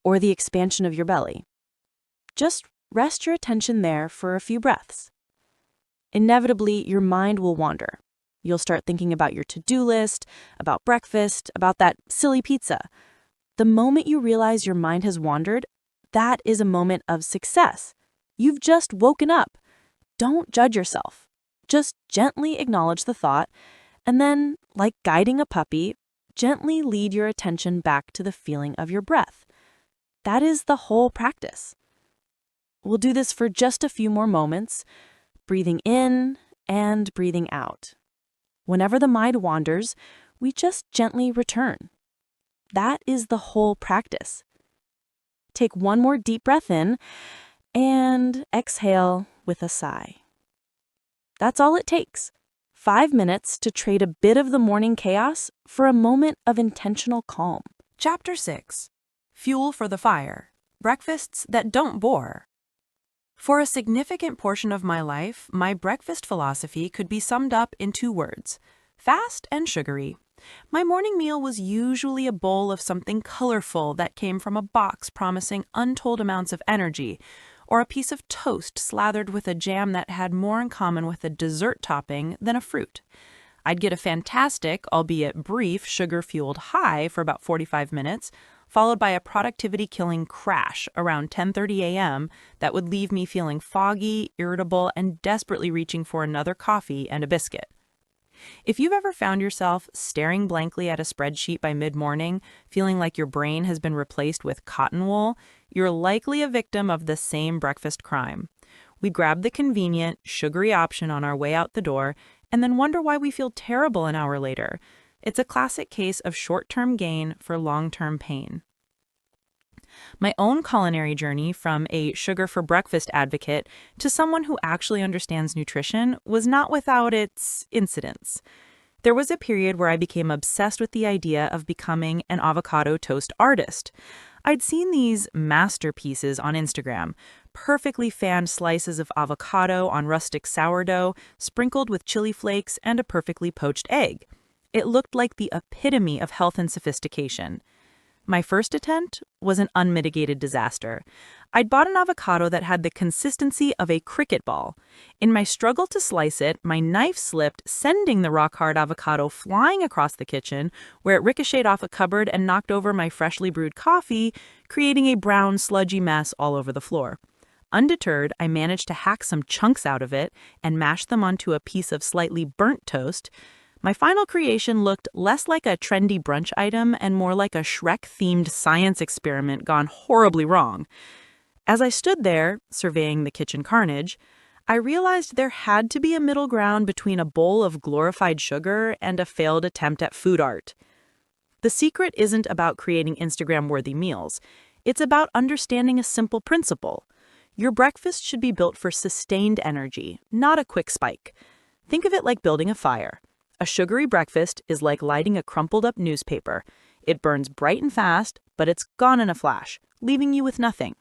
or the expansion of your belly? Just rest your attention there for a few breaths. Inevitably, your mind will wander. You'll start thinking about your to-do list, about breakfast, about that silly pizza. The moment you realize your mind has wandered, that is a moment of success. You've just woken up. Don't judge yourself. Just gently acknowledge the thought, and then, like guiding a puppy, gently lead your attention back to the feeling of your breath. That is the whole practice. We'll do this for just a few more moments, breathing in and breathing out. Whenever the mind wanders, we just gently return. That is the whole practice. Take one more deep breath in and exhale with a sigh. That's all it takes. 5 minutes to trade a bit of the morning chaos for a moment of intentional calm. Chapter 6. Fuel for the Fire. Breakfasts that don't bore. For a significant portion of my life, my breakfast philosophy could be summed up in 2 words: fast and sugary. My morning meal was usually a bowl of something colorful that came from a box promising untold amounts of energy, or a piece of toast slathered with a jam that had more in common with a dessert topping than a fruit. I'd get a fantastic, albeit brief, sugar-fueled high for about 45 minutes, followed by a productivity-killing crash around 10:30 a.m. that would leave me feeling foggy, irritable, and desperately reaching for another coffee and a biscuit. If you've ever found yourself staring blankly at a spreadsheet by mid-morning, feeling like your brain has been replaced with cotton wool, you're likely a victim of the same breakfast crime. We grab the convenient, sugary option on our way out the door and then wonder why we feel terrible an hour later. It's a classic case of short-term gain for long-term pain. My own culinary journey from a sugar-for-breakfast advocate to someone who actually understands nutrition was not without its incidents. There was a period where I became obsessed with the idea of becoming an avocado toast artist. I'd seen these masterpieces on Instagram, perfectly fanned slices of avocado on rustic sourdough, sprinkled with chili flakes and a perfectly poached egg. It looked like the epitome of health and sophistication. My first attempt was an unmitigated disaster. I'd bought an avocado that had the consistency of a cricket ball. In my struggle to slice it, my knife slipped, sending the rock-hard avocado flying across the kitchen, where it ricocheted off a cupboard and knocked over my freshly brewed coffee, creating a brown, sludgy mess all over the floor. Undeterred, I managed to hack some chunks out of it and mash them onto a piece of slightly burnt toast. My final creation looked less like a trendy brunch item and more like a Shrek-themed science experiment gone horribly wrong. As I stood there, surveying the kitchen carnage, I realized there had to be a middle ground between a bowl of glorified sugar and a failed attempt at food art. The secret isn't about creating Instagram-worthy meals. It's about understanding a simple principle. Your breakfast should be built for sustained energy, not a quick spike. Think of it like building a fire. A sugary breakfast is like lighting a crumpled-up newspaper. It burns bright and fast, but it's gone in a flash, leaving you with nothing.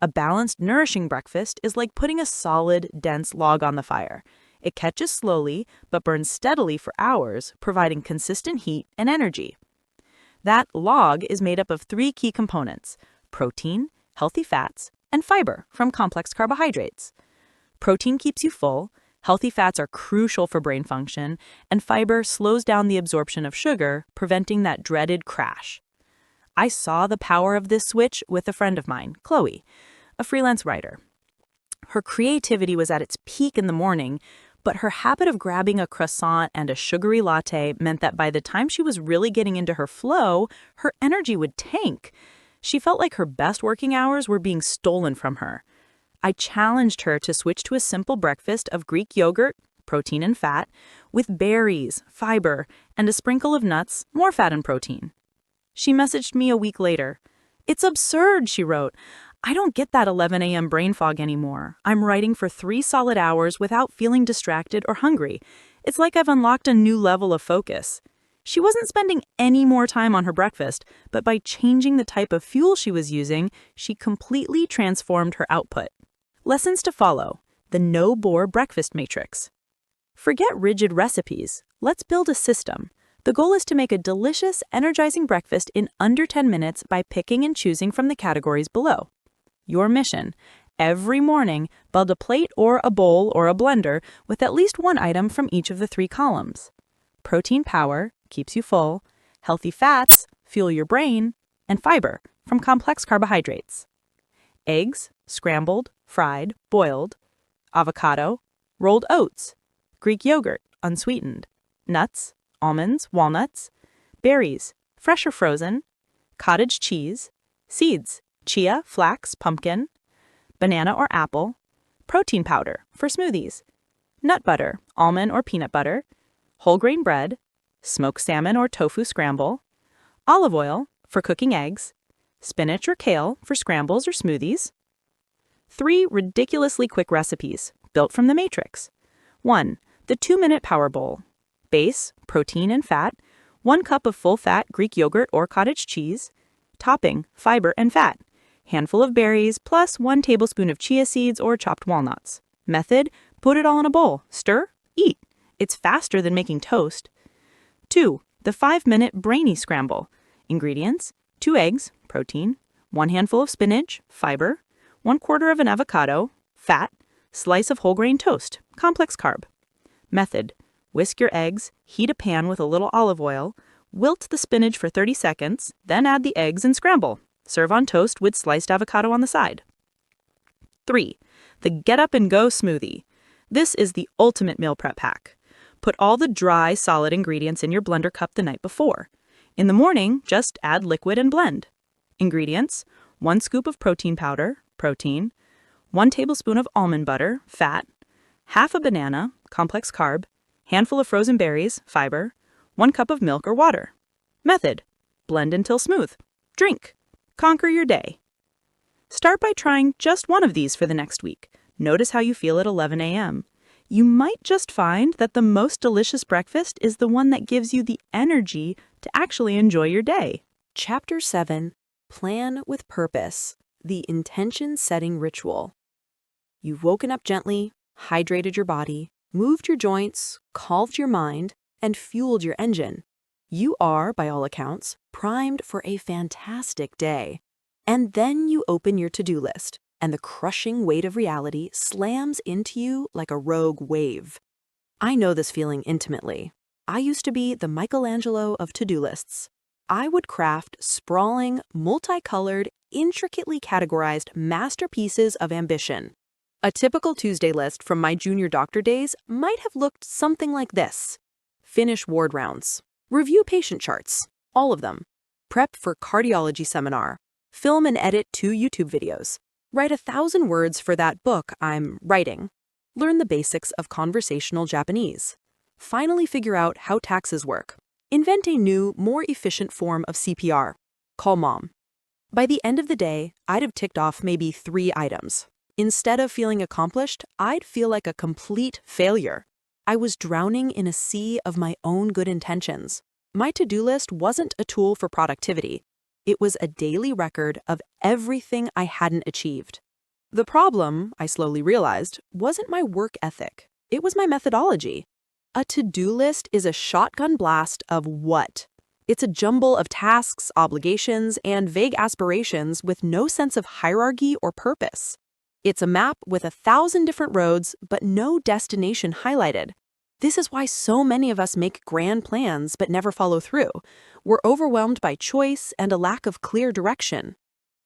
A balanced, nourishing breakfast is like putting a solid, dense log on the fire. It catches slowly, but burns steadily for hours, providing consistent heat and energy. That log is made up of 3 key components: protein, healthy fats, and fiber from complex carbohydrates. Protein keeps you full, healthy fats are crucial for brain function, and fiber slows down the absorption of sugar, preventing that dreaded crash. I saw the power of this switch with a friend of mine, Chloe, a freelance writer. Her creativity was at its peak in the morning, but her habit of grabbing a croissant and a sugary latte meant that by the time she was really getting into her flow, her energy would tank. She felt like her best working hours were being stolen from her. I challenged her to switch to a simple breakfast of Greek yogurt, protein and fat, with berries, fiber, and a sprinkle of nuts, more fat and protein. She messaged me a week later. "It's absurd," she wrote. "I don't get that 11 a.m. brain fog anymore. I'm writing for 3 solid hours without feeling distracted or hungry. It's like I've unlocked a new level of focus." She wasn't spending any more time on her breakfast, but by changing the type of fuel she was using, she completely transformed her output. Lessons to follow: the no-bore breakfast matrix. Forget rigid recipes. Let's build a system. The goal is to make a delicious, energizing breakfast in under 10 minutes by picking and choosing from the categories below. Your mission: every morning, build a plate or a bowl or a blender with at least one item from each of the 3 columns. Protein power keeps you full, healthy fats fuel your brain, and fiber from complex carbohydrates. Eggs, scrambled, fried, boiled. Avocado, rolled oats. Greek yogurt, unsweetened. Nuts, almonds, walnuts. Berries, fresh or frozen. Cottage cheese. Seeds, chia, flax, pumpkin. Banana or apple. Protein powder for smoothies. Nut butter, almond or peanut butter. Whole grain bread. Smoked salmon or tofu scramble. Olive oil for cooking eggs. Spinach or kale for scrambles or smoothies. 3 ridiculously quick recipes built from the matrix. 1. The 2-minute power bowl. Base, protein and fat. 1 cup of full-fat Greek yogurt or cottage cheese. Topping, fiber and fat. Handful of berries plus 1 tablespoon of chia seeds or chopped walnuts. Method: put it all in a bowl, stir, eat. It's faster than making toast. 2. The 5-minute brainy scramble. Ingredients: 2 eggs, protein. 1 handful of spinach, fiber. 1/4 of an avocado, fat. Slice of whole grain toast, complex carb. Method: whisk your eggs, heat a pan with a little olive oil, wilt the spinach for 30 seconds, then add the eggs and scramble. Serve on toast with sliced avocado on the side. 3. The Get Up and Go smoothie. This is the ultimate meal prep hack. Put all the dry, solid ingredients in your blender cup the night before. In the morning, just add liquid and blend. Ingredients: 1 scoop of protein powder, protein. 1 tablespoon of almond butter, fat. Half a banana, complex carb. Handful of frozen berries, fiber. 1 cup of milk or water. Method: blend until smooth. Drink. Conquer your day. Start by trying just one of these for the next week. Notice how you feel at 11 a.m. You might just find that the most delicious breakfast is the one that gives you the energy to actually enjoy your day. Chapter 7. Plan with Purpose. The Intention-Setting Ritual. You've woken up gently, hydrated your body, moved your joints, calmed your mind, and fueled your engine. You are, by all accounts, primed for a fantastic day. And then you open your to-do list, and the crushing weight of reality slams into you like a rogue wave. I know this feeling intimately. I used to be the Michelangelo of to-do lists. I would craft sprawling, multicolored, intricately categorized masterpieces of ambition. A typical Tuesday list from my junior doctor days might have looked something like this. Finish ward rounds. Review patient charts. All of them. Prep for cardiology seminar. Film and edit 2 YouTube videos. Write 1,000 words for that book I'm writing. Learn the basics of conversational Japanese. Finally figure out how taxes work. Invent a new, more efficient form of CPR. Call mom. By the end of the day, I'd have ticked off maybe 3 items. Instead of feeling accomplished, I'd feel like a complete failure. I was drowning in a sea of my own good intentions. My to-do list wasn't a tool for productivity. It was a daily record of everything I hadn't achieved. The problem, I slowly realized, wasn't my work ethic. It was my methodology. A to-do list is a shotgun blast of what? It's a jumble of tasks, obligations, and vague aspirations with no sense of hierarchy or purpose. It's a map with 1,000 different roads, but no destination highlighted. This is why so many of us make grand plans but never follow through. We're overwhelmed by choice and a lack of clear direction.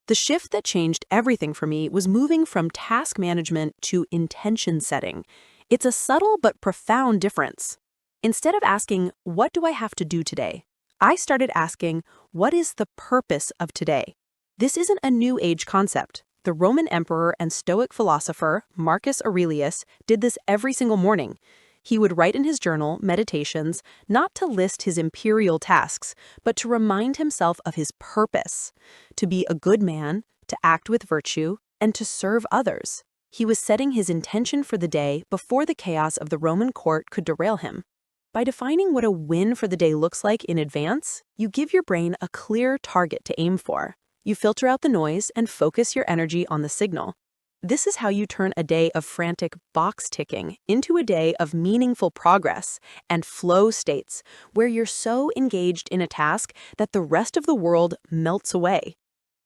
The shift that changed everything for me was moving from task management to intention setting. It's a subtle but profound difference. Instead of asking, what do I have to do today? I started asking, what is the purpose of today? This isn't a New Age concept. The Roman emperor and Stoic philosopher, Marcus Aurelius, did this every single morning. He would write in his journal, Meditations, not to list his imperial tasks, but to remind himself of his purpose, to be a good man, to act with virtue, and to serve others. He was setting his intention for the day before the chaos of the Roman court could derail him. By defining what a win for the day looks like in advance, you give your brain a clear target to aim for. You filter out the noise and focus your energy on the signal. This is how you turn a day of frantic box ticking into a day of meaningful progress and flow states, where you're so engaged in a task that the rest of the world melts away.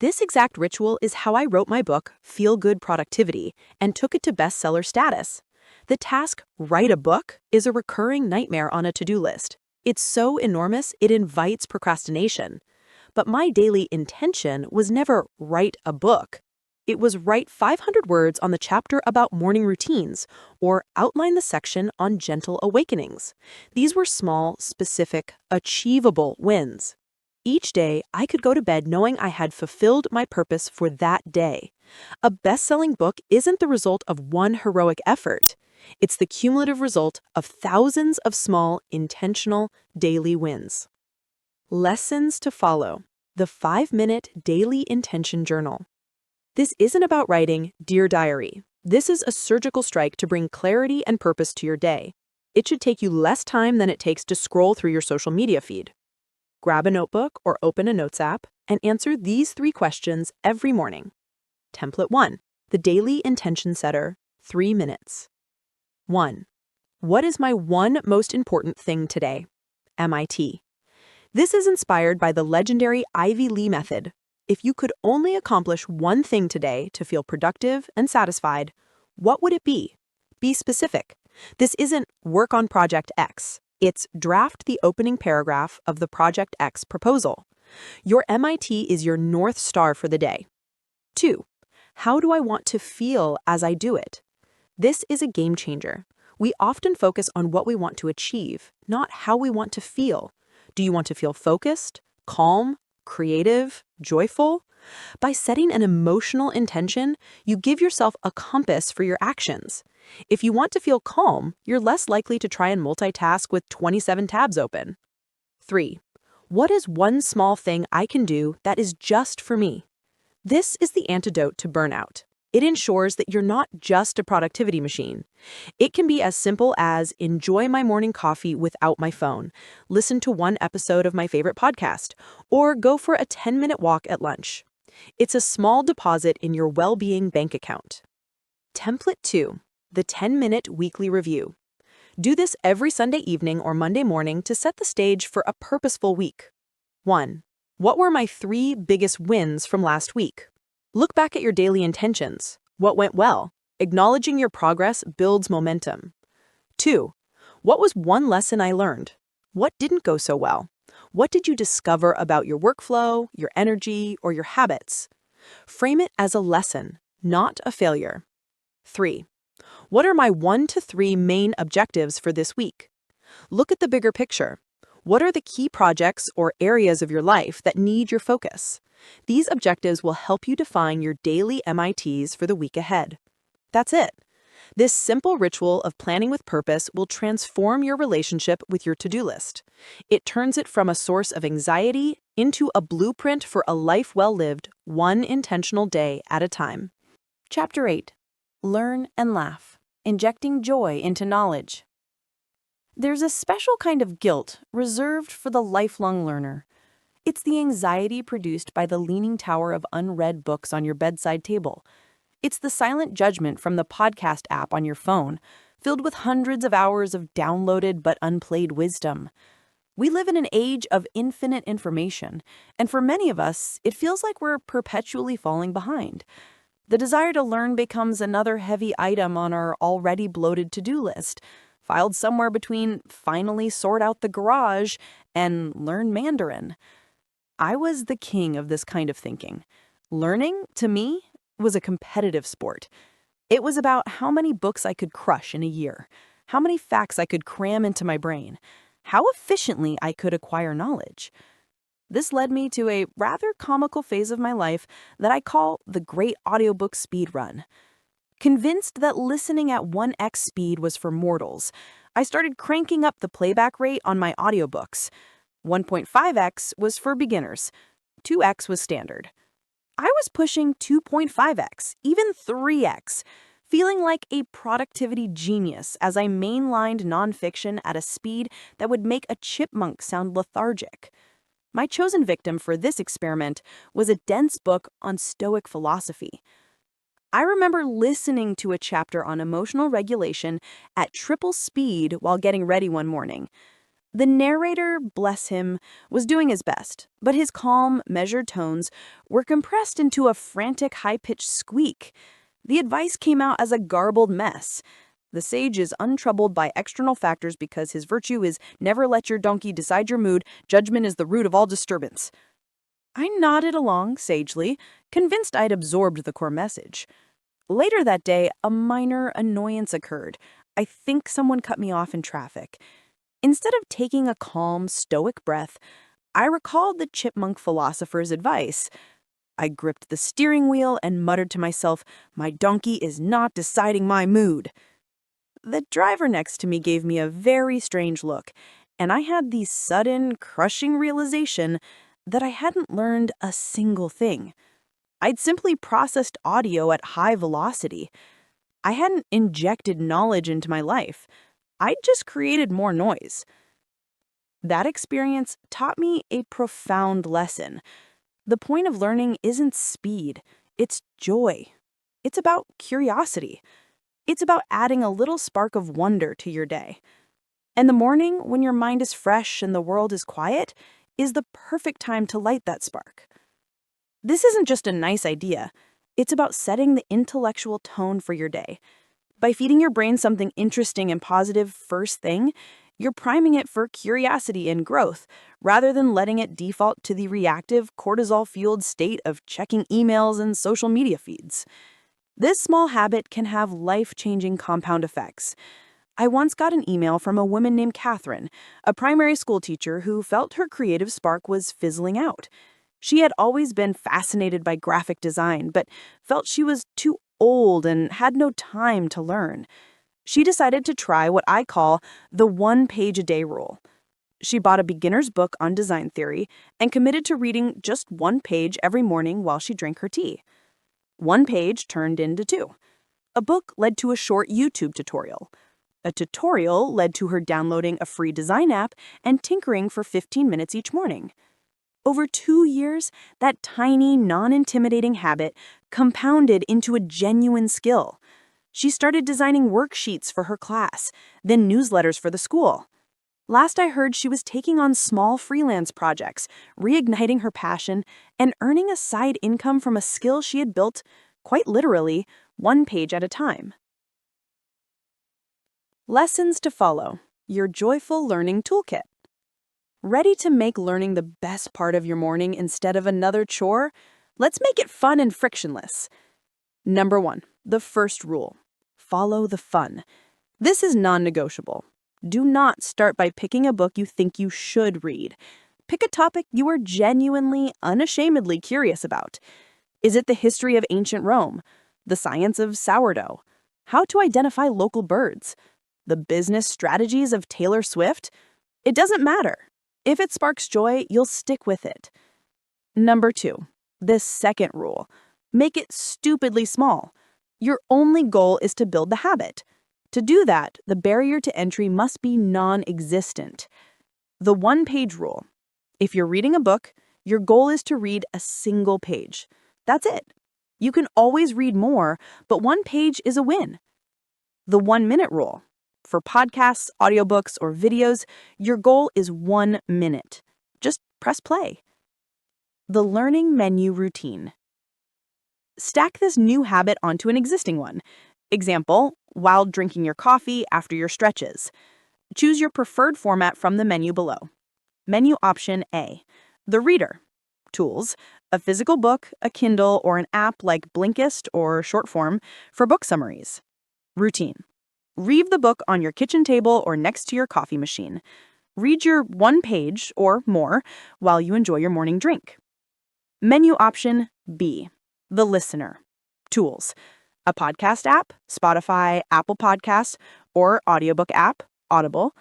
This exact ritual is how I wrote my book, Feel Good Productivity, and took it to bestseller status. The task, write a book, is a recurring nightmare on a to-do list. It's so enormous, it invites procrastination. But my daily intention was never write a book. It was write 500 words on the chapter about morning routines, or outline the section on gentle awakenings. These were small, specific, achievable wins. Each day, I could go to bed knowing I had fulfilled my purpose for that day. A best-selling book isn't the result of one heroic effort. It's the cumulative result of thousands of small, intentional, daily wins. Lessons to follow. The 5-minute daily intention journal. This isn't about writing, Dear Diary. This is a surgical strike to bring clarity and purpose to your day. It should take you less time than it takes to scroll through your social media feed. Grab a notebook or open a notes app and answer these 3 questions every morning. Template 1. The Daily Intention Setter, 3 minutes. 1. What is my one most important thing today? MIT. This is inspired by the legendary Ivy Lee method. If you could only accomplish one thing today to feel productive and satisfied, what would it be? Be specific. This isn't work on Project X. It's draft the opening paragraph of the Project X proposal. Your MIT is your North Star for the day. 2. How do I want to feel as I do it? This is a game changer. We often focus on what we want to achieve, not how we want to feel. Do you want to feel focused, calm, creative, joyful? By setting an emotional intention, you give yourself a compass for your actions. If you want to feel calm, you're less likely to try and multitask with 27 tabs open. 3. What is one small thing I can do that is just for me? This is the antidote to burnout. It ensures that you're not just a productivity machine. It can be as simple as enjoy my morning coffee without my phone, listen to one episode of my favorite podcast, or go for a 10-minute walk at lunch. It's a small deposit in your well-being bank account. Template 2. The 10-minute weekly review. Do this every Sunday evening or Monday morning to set the stage for a purposeful week. 1. What were my 3 biggest wins from last week? Look back at your daily intentions. What went well? Acknowledging your progress builds momentum. 2. What was one lesson I learned? What didn't go so well? What did you discover about your workflow, your energy, or your habits? Frame it as a lesson, not a failure. 3. What are my 1 to 3 main objectives for this week? Look at the bigger picture. What are the key projects or areas of your life that need your focus? These objectives will help you define your daily MITs for the week ahead. That's it. This simple ritual of planning with purpose will transform your relationship with your to-do list. It turns it from a source of anxiety into a blueprint for a life well lived, one intentional day at a time. Chapter 8. Learn and laugh. Injecting joy into knowledge. There's a special kind of guilt reserved for the lifelong learner. It's the anxiety produced by the leaning tower of unread books on your bedside table. It's the silent judgment from the podcast app on your phone, filled with hundreds of hours of downloaded but unplayed wisdom. We live in an age of infinite information, and for many of us, it feels like we're perpetually falling behind. The desire to learn becomes another heavy item on our already bloated to-do list, filed somewhere between finally sort out the garage and learn Mandarin. I was the king of this kind of thinking. Learning, to me, was a competitive sport. It was about how many books I could crush in a year, how many facts I could cram into my brain, how efficiently I could acquire knowledge. This led me to a rather comical phase of my life that I call the Great Audiobook Speed Run. Convinced that listening at 1x speed was for mortals, I started cranking up the playback rate on my audiobooks. 1.5x was for beginners. 2x was standard. I was pushing 2.5x, even 3x, feeling like a productivity genius as I mainlined nonfiction at a speed that would make a chipmunk sound lethargic. My chosen victim for this experiment was a dense book on Stoic philosophy. I remember listening to a chapter on emotional regulation at triple speed while getting ready one morning. The narrator, bless him, was doing his best, but his calm, measured tones were compressed into a frantic, high-pitched squeak. The advice came out as a garbled mess. The sage is untroubled by external factors because his virtue is never let your donkey decide your mood. Judgment is the root of all disturbance. I nodded along sagely, convinced I'd absorbed the core message. Later that day, a minor annoyance occurred. I think someone cut me off in traffic. Instead of taking a calm, stoic breath, I recalled the chipmunk philosopher's advice. I gripped the steering wheel and muttered to myself, "My donkey is not deciding my mood." The driver next to me gave me a very strange look, and I had the sudden, crushing realization that I hadn't learned a single thing. I'd simply processed audio at high velocity. I hadn't injected knowledge into my life. I'd just created more noise. That experience taught me a profound lesson. The point of learning isn't speed, it's joy. It's about curiosity. It's about adding a little spark of wonder to your day. And the morning, when your mind is fresh and the world is quiet, is the perfect time to light that spark. This isn't just a nice idea. It's about setting the intellectual tone for your day. By feeding your brain something interesting and positive first thing, you're priming it for curiosity and growth, rather than letting it default to the reactive, cortisol-fueled state of checking emails and social media feeds. This small habit can have life-changing compound effects. I once got an email from a woman named Catherine, a primary school teacher who felt her creative spark was fizzling out. She had always been fascinated by graphic design, but felt she was too old and had no time to learn. She decided to try what I call the 1-page-a-day rule. She bought a beginner's book on design theory and committed to reading just 1 page every morning while she drank her tea. 1 page turned into 2. A book led to a short YouTube tutorial. A tutorial led to her downloading a free design app and tinkering for 15 minutes each morning. Over 2 years, that tiny, non-intimidating habit compounded into a genuine skill. She started designing worksheets for her class, then newsletters for the school. Last I heard, she was taking on small freelance projects, reigniting her passion, and earning a side income from a skill she had built, quite literally, 1 page at a time. Lessons to follow. Your joyful learning toolkit. Ready to make learning the best part of your morning instead of another chore? Let's make it fun and frictionless. Number 1, the first rule. Follow the fun. This is non-negotiable. Do not start by picking a book you think you should read. Pick a topic you are genuinely, unashamedly curious about. Is it the history of ancient Rome? The science of sourdough? How to identify local birds? The business strategies of Taylor Swift? It doesn't matter. If it sparks joy, you'll stick with it. Number 2, this second rule. Make it stupidly small. Your only goal is to build the habit. To do that, the barrier to entry must be non-existent. The one-page rule. If you're reading a book, your goal is to read a single page. That's it. You can always read more, but one page is a win. The 1-minute rule. For podcasts, audiobooks, or videos, your goal is 1 minute. Just press play. The learning menu routine. Stack this new habit onto an existing one. Example, while drinking your coffee after your stretches. Choose your preferred format from the menu below. Menu option A. The reader. Tools. A physical book, a Kindle, or an app like Blinkist or Shortform for book summaries. Routine. Read the book on your kitchen table or next to your coffee machine. Read your 1 page or more while you enjoy your morning drink. Menu option B. The listener. Tools. A podcast app, Spotify, Apple Podcasts, or audiobook app, Audible.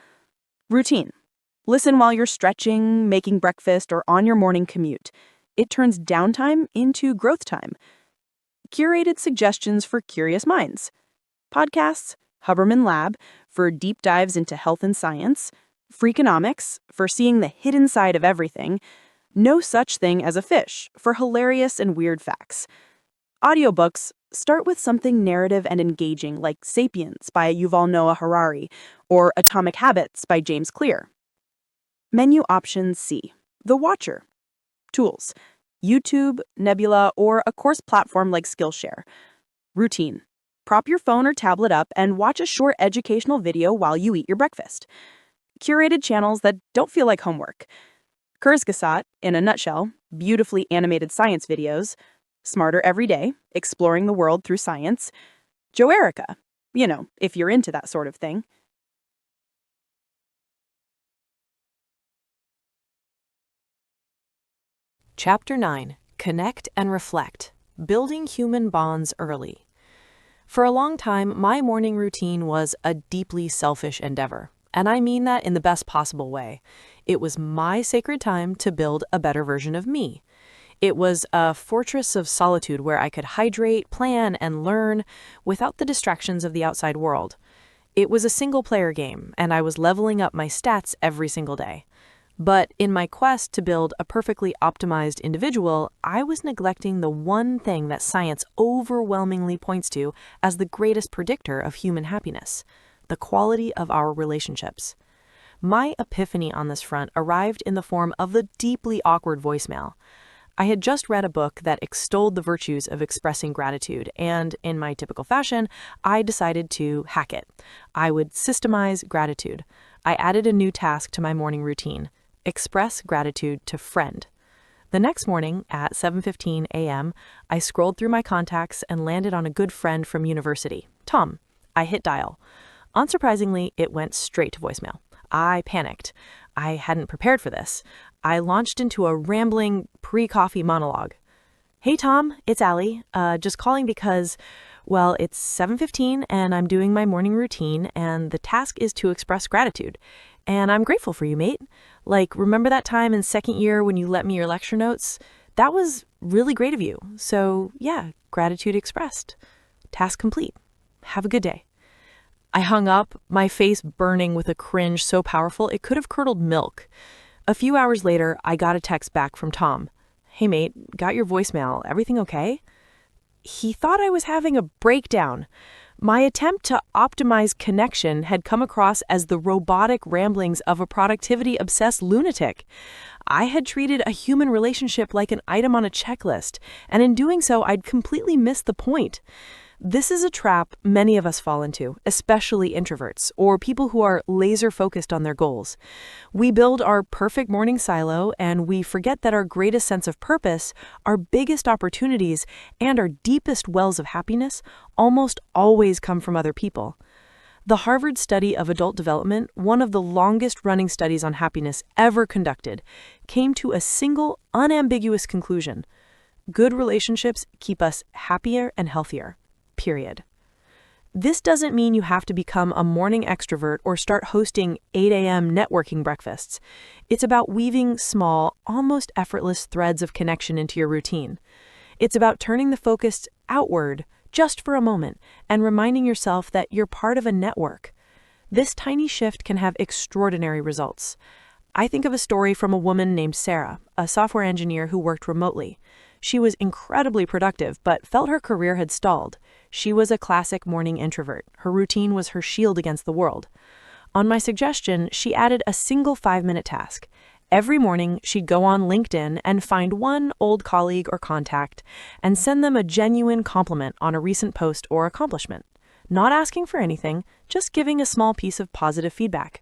Routine. Listen while you're stretching, making breakfast, or on your morning commute. It turns downtime into growth time. Curated suggestions for curious minds. Podcasts, Huberman Lab for deep dives into health and science. Freakonomics for seeing the hidden side of everything. No Such Thing as a Fish for hilarious and weird facts. Audiobooks start with something narrative and engaging like Sapiens by Yuval Noah Harari or Atomic Habits by James Clear. Menu option C. The Watcher. Tools. YouTube, Nebula, or a course platform like Skillshare. Routine. Prop your phone or tablet up and watch a short educational video while you eat your breakfast. Curated channels that don't feel like homework. Kurzgesagt, in a nutshell, beautifully animated science videos. Smarter Every Day, exploring the world through science. Joe Erica, if you're into that sort of thing. Chapter 9. Connect and Reflect. Building Human Bonds Early. For a long time, my morning routine was a deeply selfish endeavor. And I mean that in the best possible way. It was my sacred time to build a better version of me. It was a fortress of solitude where I could hydrate, plan, and learn without the distractions of the outside world. It was a single-player game, and I was leveling up my stats every single day. But in my quest to build a perfectly optimized individual, I was neglecting the one thing that science overwhelmingly points to as the greatest predictor of human happiness: the quality of our relationships. My epiphany on this front arrived in the form of a deeply awkward voicemail. I had just read a book that extolled the virtues of expressing gratitude, and in my typical fashion, I decided to hack it. I would systemize gratitude. I added a new task to my morning routine: express gratitude to friend. The next morning at 7:15 a.m., I scrolled through my contacts and landed on a good friend from university, Tom. I hit dial. Unsurprisingly, it went straight to voicemail. I panicked. I hadn't prepared for this. I launched into a rambling pre-coffee monologue. Hey Tom, it's Allie. Just calling because, well, it's 7:15 and I'm doing my morning routine and the task is to express gratitude. And I'm grateful for you, mate. Like, remember that time in second year when you lent me your lecture notes? That was really great of you. So yeah, gratitude expressed. Task complete. Have a good day. I hung up, my face burning with a cringe so powerful it could have curdled milk. A few hours later, I got a text back from Tom. Hey mate, got your voicemail. Everything okay? He thought I was having a breakdown. My attempt to optimize connection had come across as the robotic ramblings of a productivity-obsessed lunatic. I had treated a human relationship like an item on a checklist, and in doing so, I'd completely missed the point. This is a trap many of us fall into, especially introverts or people who are laser-focused on their goals. We build our perfect morning silo and we forget that our greatest sense of purpose, our biggest opportunities, and our deepest wells of happiness almost always come from other people. The Harvard study of adult development, one of the longest-running studies on happiness ever conducted, came to a single, unambiguous conclusion. Good relationships keep us happier and healthier. Period. This doesn't mean you have to become a morning extrovert or start hosting 8 a.m. networking breakfasts. It's about weaving small, almost effortless threads of connection into your routine. It's about turning the focus outward just for a moment and reminding yourself that you're part of a network. This tiny shift can have extraordinary results. I think of a story from a woman named Sarah, a software engineer who worked remotely. She was incredibly productive, but felt her career had stalled. She was a classic morning introvert. Her routine was her shield against the world. On my suggestion, she added a single 5-minute task. Every morning, she'd go on LinkedIn and find one old colleague or contact and send them a genuine compliment on a recent post or accomplishment. Not asking for anything, just giving a small piece of positive feedback.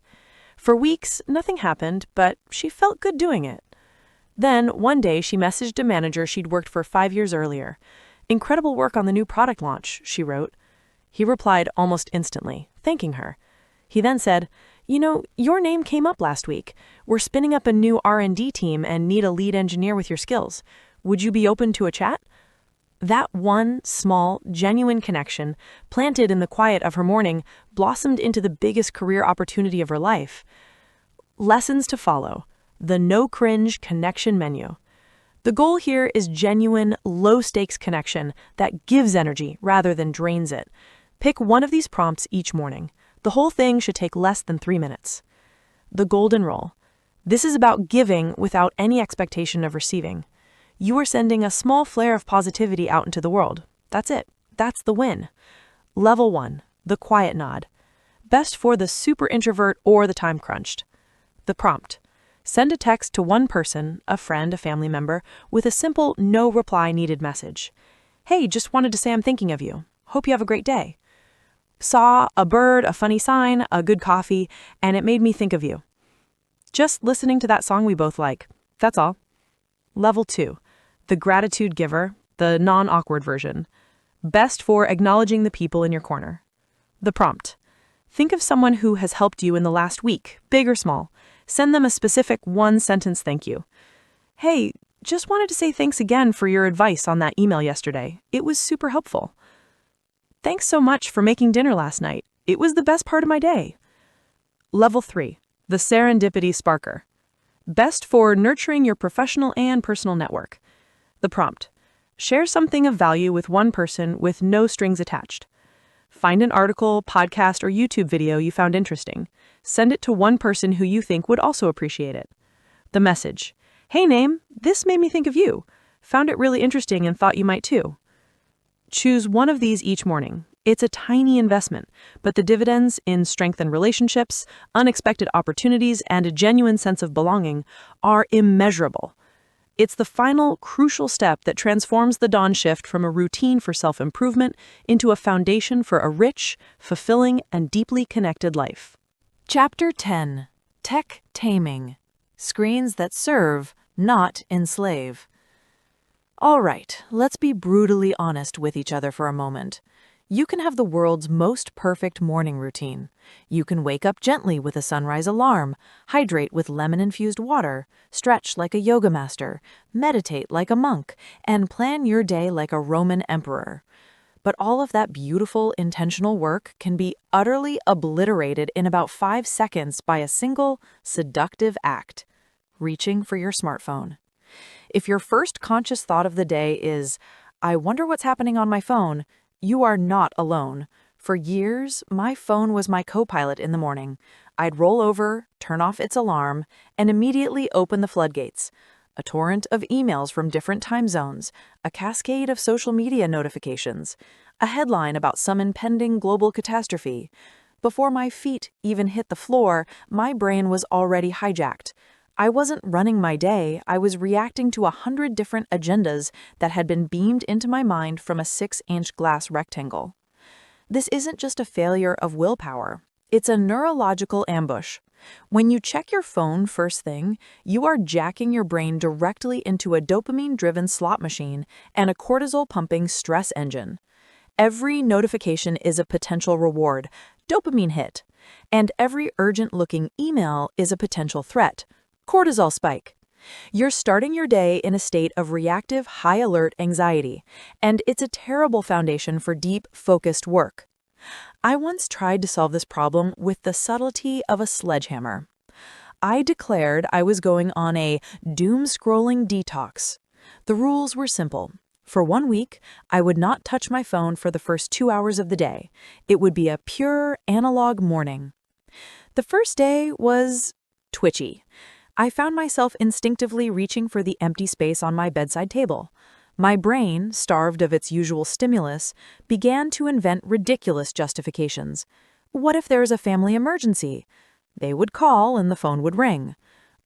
For weeks, nothing happened, but she felt good doing it. Then, one day, she messaged a manager she'd worked for 5 years earlier. "Incredible work on the new product launch," she wrote. He replied almost instantly, thanking her. He then said, "Your name came up last week. We're spinning up a new R&D team and need a lead engineer with your skills. Would you be open to a chat?" That one small, genuine connection, planted in the quiet of her morning, blossomed into the biggest career opportunity of her life. Lessons to follow. The no-cringe connection menu. The goal here is genuine, low-stakes connection that gives energy rather than drains it. Pick one of these prompts each morning. The whole thing should take less than 3 minutes. The golden rule. This is about giving without any expectation of receiving. You are sending a small flare of positivity out into the world. That's it. That's the win. Level 1. The quiet nod. Best for the super introvert or the time crunched. The prompt. Send a text to one person, a friend, a family member, with a simple no reply needed message. "Hey, just wanted to say I'm thinking of you. Hope you have a great day. Saw a bird, a funny sign, a good coffee, and it made me think of you. Just listening to that song we both like. That's all." Level 2. The gratitude giver, the non-awkward version. Best for acknowledging the people in your corner. The prompt. Think of someone who has helped you in the last week, big or small. Send them a specific one-sentence thank you. "Hey, just wanted to say thanks again for your advice on that email yesterday. It was super helpful. Thanks so much for making dinner last night. It was the best part of my day." Level 3. The serendipity sparker. Best for nurturing your professional and personal network. The prompt. Share something of value with one person with no strings attached. Find an article, podcast, or YouTube video you found interesting. Send it to one person who you think would also appreciate it. The message. "Hey, Name, this made me think of you. Found it really interesting and thought you might too." Choose one of these each morning. It's a tiny investment, but the dividends in strengthened relationships, unexpected opportunities, and a genuine sense of belonging are immeasurable. It's the final, crucial step that transforms the dawn shift from a routine for self-improvement into a foundation for a rich, fulfilling, and deeply connected life. Chapter 10. Tech Taming. Screens that serve, not enslave. All right, let's be brutally honest with each other for a moment. You can have the world's most perfect morning routine. You can wake up gently with a sunrise alarm, hydrate with lemon-infused water, stretch like a yoga master, meditate like a monk, and plan your day like a Roman emperor. But all of that beautiful, intentional work can be utterly obliterated in about 5 seconds by a single, seductive act: reaching for your smartphone. If your first conscious thought of the day is, "I wonder what's happening on my phone," you are not alone. For years, my phone was my co-pilot in the morning. I'd roll over, turn off its alarm, and immediately open the floodgates. A torrent of emails from different time zones, a cascade of social media notifications, a headline about some impending global catastrophe. Before my feet even hit the floor, my brain was already hijacked. I wasn't running my day, I was reacting to 100 different agendas that had been beamed into my mind from a 6-inch glass rectangle. This isn't just a failure of willpower, it's a neurological ambush. When you check your phone first thing, you are jacking your brain directly into a dopamine-driven slot machine and a cortisol-pumping stress engine. Every notification is a potential reward, dopamine hit, and every urgent-looking email is a potential threat, cortisol spike. You're starting your day in a state of reactive, high-alert anxiety, and it's a terrible foundation for deep, focused work. I once tried to solve this problem with the subtlety of a sledgehammer. I declared I was going on a doom-scrolling detox. The rules were simple. For 1 week, I would not touch my phone for the first 2 hours of the day. It would be a pure analog morning. The first day was twitchy. I found myself instinctively reaching for the empty space on my bedside table. My brain, starved of its usual stimulus, began to invent ridiculous justifications. What if there's a family emergency? They would call and the phone would ring.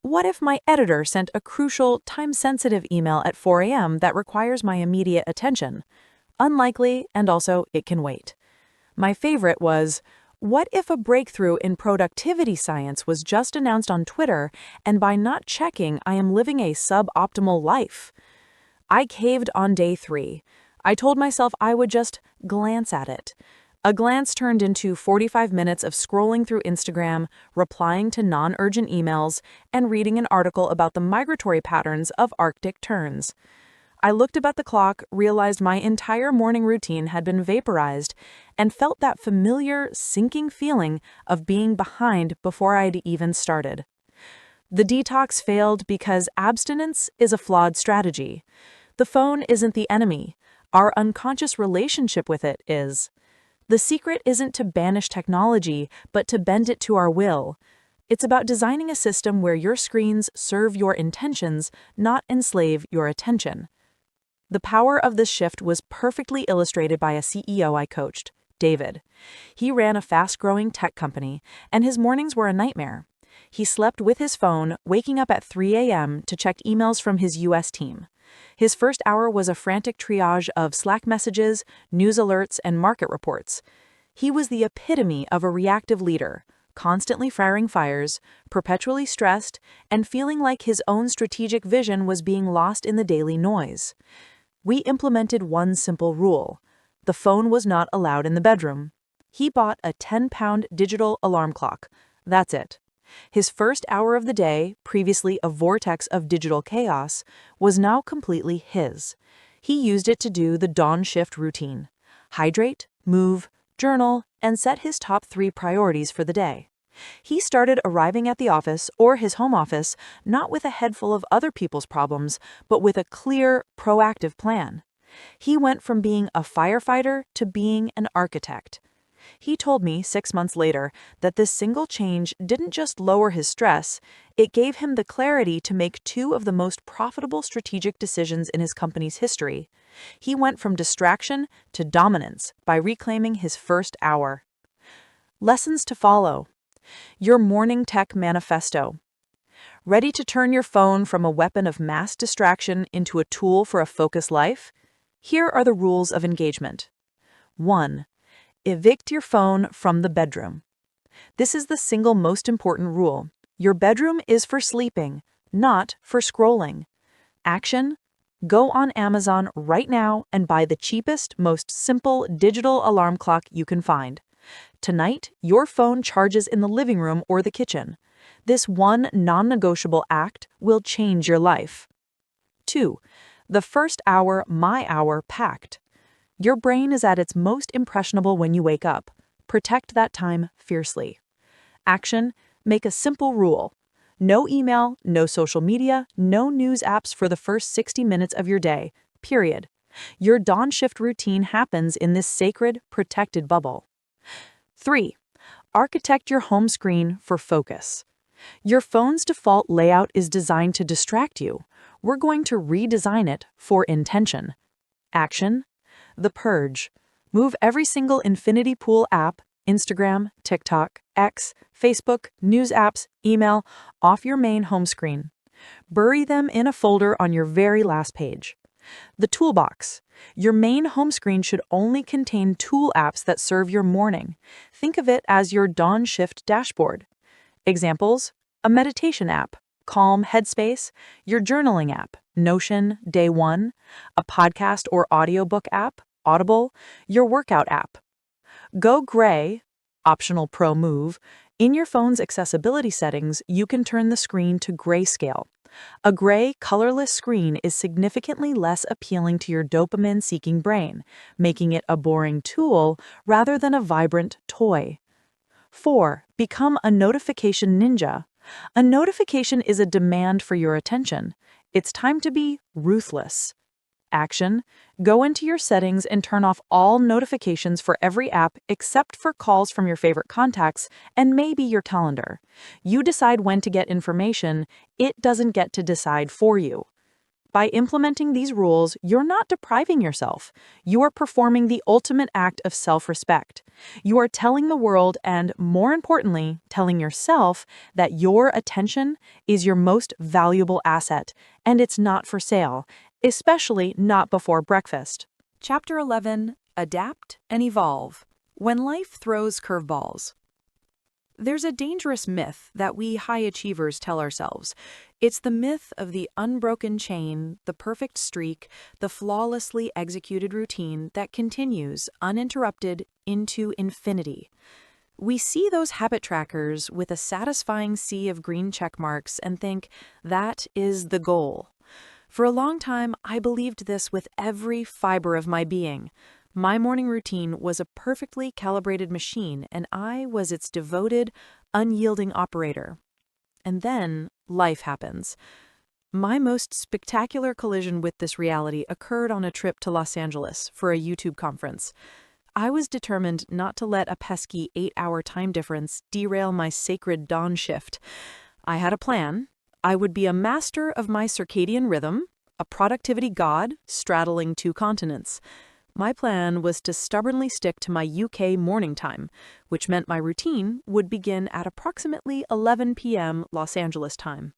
What if my editor sent a crucial, time-sensitive email at 4 a.m. that requires my immediate attention? Unlikely, and also it can wait. My favorite was, what if a breakthrough in productivity science was just announced on Twitter, and by not checking, I am living a suboptimal life? I caved on day 3. I told myself I would just glance at it. A glance turned into 45 minutes of scrolling through Instagram, replying to non-urgent emails, and reading an article about the migratory patterns of Arctic terns. I looked up at the clock, realized my entire morning routine had been vaporized, and felt that familiar, sinking feeling of being behind before I'd even started. The detox failed because abstinence is a flawed strategy. The phone isn't the enemy. Our unconscious relationship with it is. The secret isn't to banish technology, but to bend it to our will. It's about designing a system where your screens serve your intentions, not enslave your attention. The power of this shift was perfectly illustrated by a CEO I coached, David. He ran a fast-growing tech company, and his mornings were a nightmare. He slept with his phone, waking up at 3 a.m. to check emails from his U.S. team. His first hour was a frantic triage of Slack messages, news alerts, and market reports. He was the epitome of a reactive leader, constantly firing fires, perpetually stressed, and feeling like his own strategic vision was being lost in the daily noise. We implemented one simple rule. The phone was not allowed in the bedroom. He bought a 10-pound digital alarm clock. That's it. His first hour of the day, previously a vortex of digital chaos, was now completely his. He used it to do the dawn shift routine: hydrate, move, journal, and set his top 3 priorities for the day. He started arriving at the office or his home office not with a head full of other people's problems, but with a clear, proactive plan. He went from being a firefighter to being an architect. He told me 6 months later that this single change didn't just lower his stress, it gave him the clarity to make 2 of the most profitable strategic decisions in his company's history. He went from distraction to dominance by reclaiming his first hour. Lessons to follow. Your morning tech manifesto. Ready to turn your phone from a weapon of mass distraction into a tool for a focused life? Here are the rules of engagement. 1. Evict your phone from the bedroom. This is the single most important rule. Your bedroom is for sleeping, not for scrolling. Action: go on Amazon right now and buy the cheapest, most simple digital alarm clock you can find. Tonight, your phone charges in the living room or the kitchen. This one non-negotiable act will change your life. 2. The first hour, my hour, pact. Your brain is at its most impressionable when you wake up. Protect that time fiercely. Action: make a simple rule. No email, no social media, no news apps for the first 60 minutes of your day, period. Your dawn shift routine happens in this sacred, protected bubble. 3. Architect your home screen for focus. Your phone's default layout is designed to distract you. We're going to redesign it for intention. Action: the purge. Move every single infinity pool app, Instagram, TikTok, X, Facebook, news apps, email, off your main home screen. Bury them in a folder on your very last page. The toolbox. Your main home screen should only contain tool apps that serve your morning. Think of it as your dawn shift dashboard. Examples: a meditation app, Calm Headspace; your journaling app, Notion, Day One; a podcast or audiobook app, Audible, your workout app. Go gray, optional Pro Move. In your phone's accessibility settings, you can turn the screen to grayscale. A gray, colorless screen is significantly less appealing to your dopamine-seeking brain, making it a boring tool rather than a vibrant toy. 4. Become a notification ninja. A notification is a demand for your attention. It's time to be ruthless. Action: go into your settings and turn off all notifications for every app except for calls from your favorite contacts and maybe your calendar. You decide when to get information, it doesn't get to decide for you. By implementing these rules, you're not depriving yourself. You are performing the ultimate act of self-respect. You are telling the world and, more importantly, telling yourself that your attention is your most valuable asset, and it's not for sale, especially not before breakfast. Chapter 11: Adapt and Evolve. When life throws curveballs. There's a dangerous myth that we high achievers tell ourselves. It's the myth of the unbroken chain, the perfect streak, the flawlessly executed routine that continues uninterrupted into infinity. We see those habit trackers with a satisfying sea of green check marks and think that is the goal. For a long time, I believed this with every fiber of my being. My morning routine was a perfectly calibrated machine, and I was its devoted, unyielding operator. And then life happens. My most spectacular collision with this reality occurred on a trip to Los Angeles for a YouTube conference. I was determined not to let a pesky 8-hour time difference derail my sacred dawn shift. I had a plan. I would be a master of my circadian rhythm, a productivity god straddling 2 continents. My plan was to stubbornly stick to my UK morning time, which meant my routine would begin at approximately 11 p.m. Los Angeles time.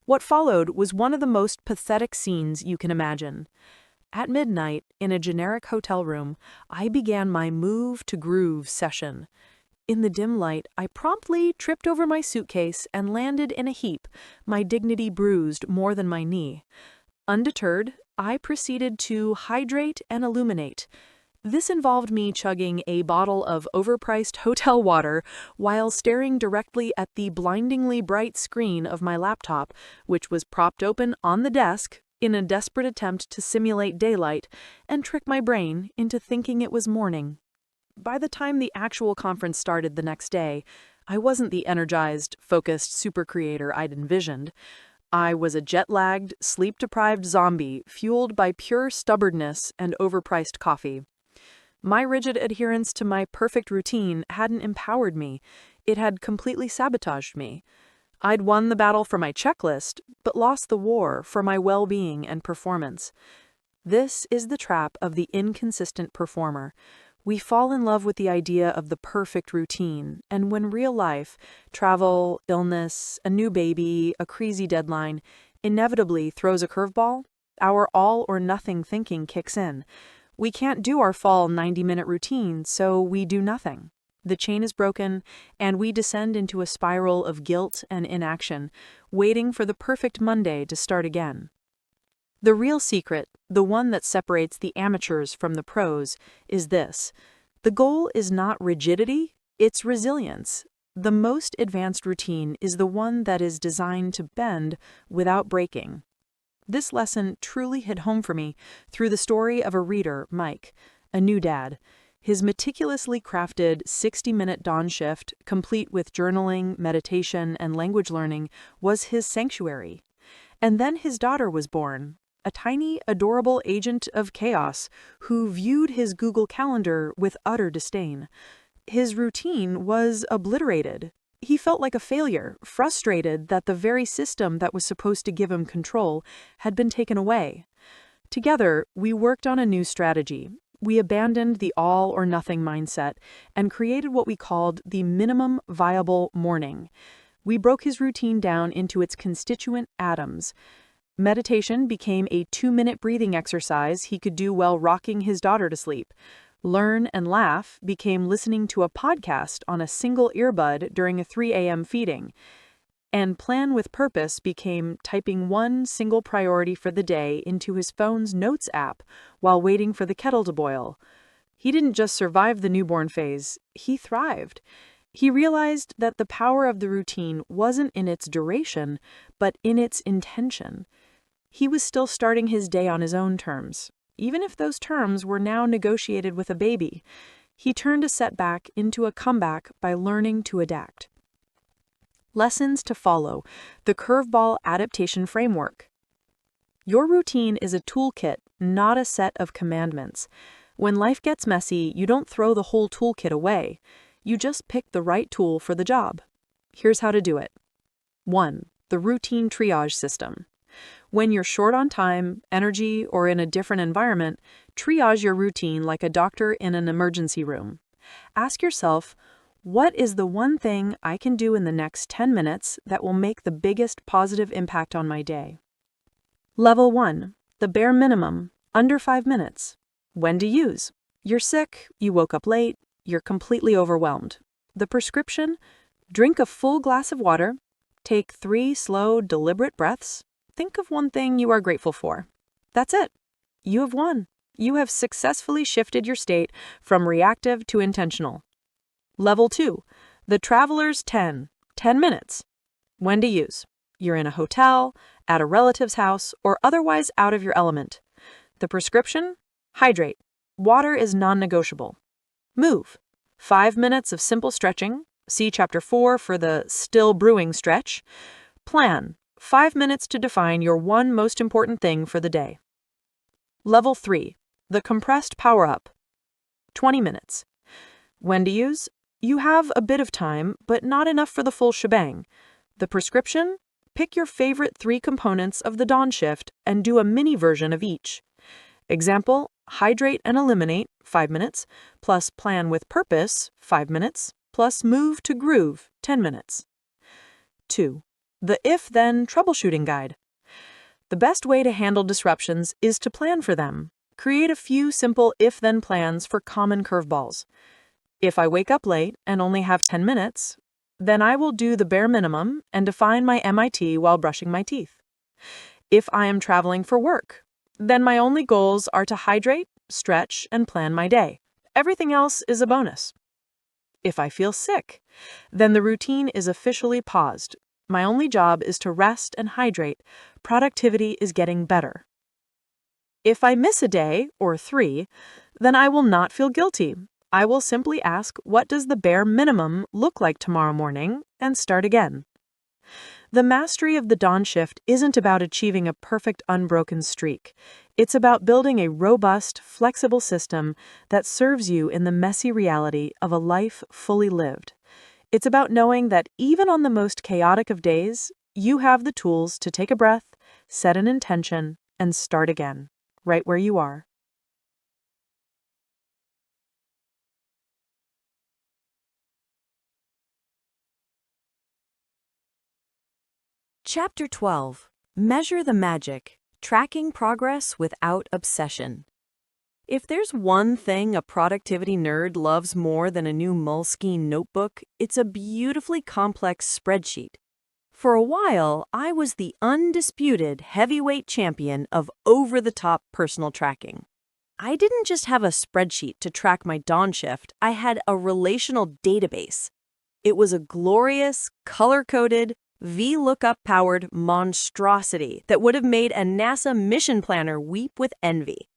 What followed was one of the most pathetic scenes you can imagine. At midnight, in a generic hotel room, I began my Move to Groove session. In the dim light, I promptly tripped over my suitcase and landed in a heap, my dignity bruised more than my knee. Undeterred, I proceeded to hydrate and illuminate. This involved me chugging a bottle of overpriced hotel water while staring directly at the blindingly bright screen of my laptop, which was propped open on the desk in a desperate attempt to simulate daylight and trick my brain into thinking it was morning. By the time the actual conference started the next day, I wasn't the energized, focused super creator I'd envisioned. I was a jet-lagged, sleep-deprived zombie fueled by pure stubbornness and overpriced coffee. My rigid adherence to my perfect routine hadn't empowered me. It had completely sabotaged me. I'd won the battle for my checklist, but lost the war for my well-being and performance. This is the trap of the inconsistent performer. We fall in love with the idea of the perfect routine, and when real life, travel, illness, a new baby, a crazy deadline, inevitably throws a curveball, our all-or-nothing thinking kicks in. We can't do our fall 90-minute routine, so we do nothing. The chain is broken, and we descend into a spiral of guilt and inaction, waiting for the perfect Monday to start again. The real secret, the one that separates the amateurs from the pros, is this. The goal is not rigidity, it's resilience. The most advanced routine is the one that is designed to bend without breaking. This lesson truly hit home for me through the story of a reader, Mike, a new dad. His meticulously crafted 60-minute dawn shift, complete with journaling, meditation, and language learning, was his sanctuary. And then his daughter was born. A tiny, adorable agent of chaos who viewed his Google Calendar with utter disdain. His routine was obliterated. He felt like a failure, frustrated that the very system that was supposed to give him control had been taken away. Together, we worked on a new strategy. We abandoned the all-or-nothing mindset and created what we called the minimum viable morning. We broke his routine down into its constituent atoms. Meditation became a 2-minute breathing exercise he could do while rocking his daughter to sleep. Learn and laugh became listening to a podcast on a single earbud during a 3 a.m. feeding. And plan with purpose became typing one single priority for the day into his phone's notes app while waiting for the kettle to boil. He didn't just survive the newborn phase, he thrived. He realized that the power of the routine wasn't in its duration, but in its intention. He was still starting his day on his own terms, even if those terms were now negotiated with a baby. He turned a setback into a comeback by learning to adapt. Lessons to follow: the curveball adaptation framework. Your routine is a toolkit, not a set of commandments. When life gets messy, you don't throw the whole toolkit away. You just pick the right tool for the job. Here's how to do it. 1. The routine triage system. When you're short on time, energy, or in a different environment, triage your routine like a doctor in an emergency room. Ask yourself, what is the one thing I can do in the next 10 minutes that will make the biggest positive impact on my day? Level 1. The bare minimum, under 5 minutes. When to use. You're sick, you woke up late, you're completely overwhelmed. The prescription? Drink a full glass of water, take 3 slow, deliberate breaths, think of one thing you are grateful for. That's it. You have won. You have successfully shifted your state from reactive to intentional. Level 2. The Traveler's 10 minutes. When to use. You're in a hotel, at a relative's house, or otherwise out of your element. The prescription? Hydrate. Water is non-negotiable. Move. 5 minutes of simple stretching. See Chapter 4 for the still brewing stretch. Plan. 5 minutes to define your one most important thing for the day. Level 3. The compressed power-up. 20 minutes. When to use? You have a bit of time, but not enough for the full shebang. The prescription? Pick your favorite 3 components of the dawn shift and do a mini version of each. Example, hydrate and eliminate, 5 minutes, plus plan with purpose, 5 minutes, plus move to groove, 10 minutes. 2. The if-then troubleshooting guide. The best way to handle disruptions is to plan for them. Create a few simple if-then plans for common curveballs. If I wake up late and only have 10 minutes, then I will do the bare minimum and define my MIT while brushing my teeth. If I am traveling for work, then my only goals are to hydrate, stretch, and plan my day. Everything else is a bonus. If I feel sick, then the routine is officially paused. My only job is to rest and hydrate. Productivity is getting better. If I miss a day, or 3, then I will not feel guilty. I will simply ask, what does the bare minimum look like tomorrow morning, and start again. The mastery of the dawn shift isn't about achieving a perfect unbroken streak. It's about building a robust, flexible system that serves you in the messy reality of a life fully lived. It's about knowing that even on the most chaotic of days, you have the tools to take a breath, set an intention, and start again, right where you are. Chapter 12. Measure the Magic. Tracking Progress Without Obsession. If there's one thing a productivity nerd loves more than a new Moleskine notebook, it's a beautifully complex spreadsheet. For a while, I was the undisputed heavyweight champion of over-the-top personal tracking. I didn't just have a spreadsheet to track my dawn shift, I had a relational database. It was a glorious, color-coded, VLOOKUP-powered monstrosity that would have made a NASA mission planner weep with envy.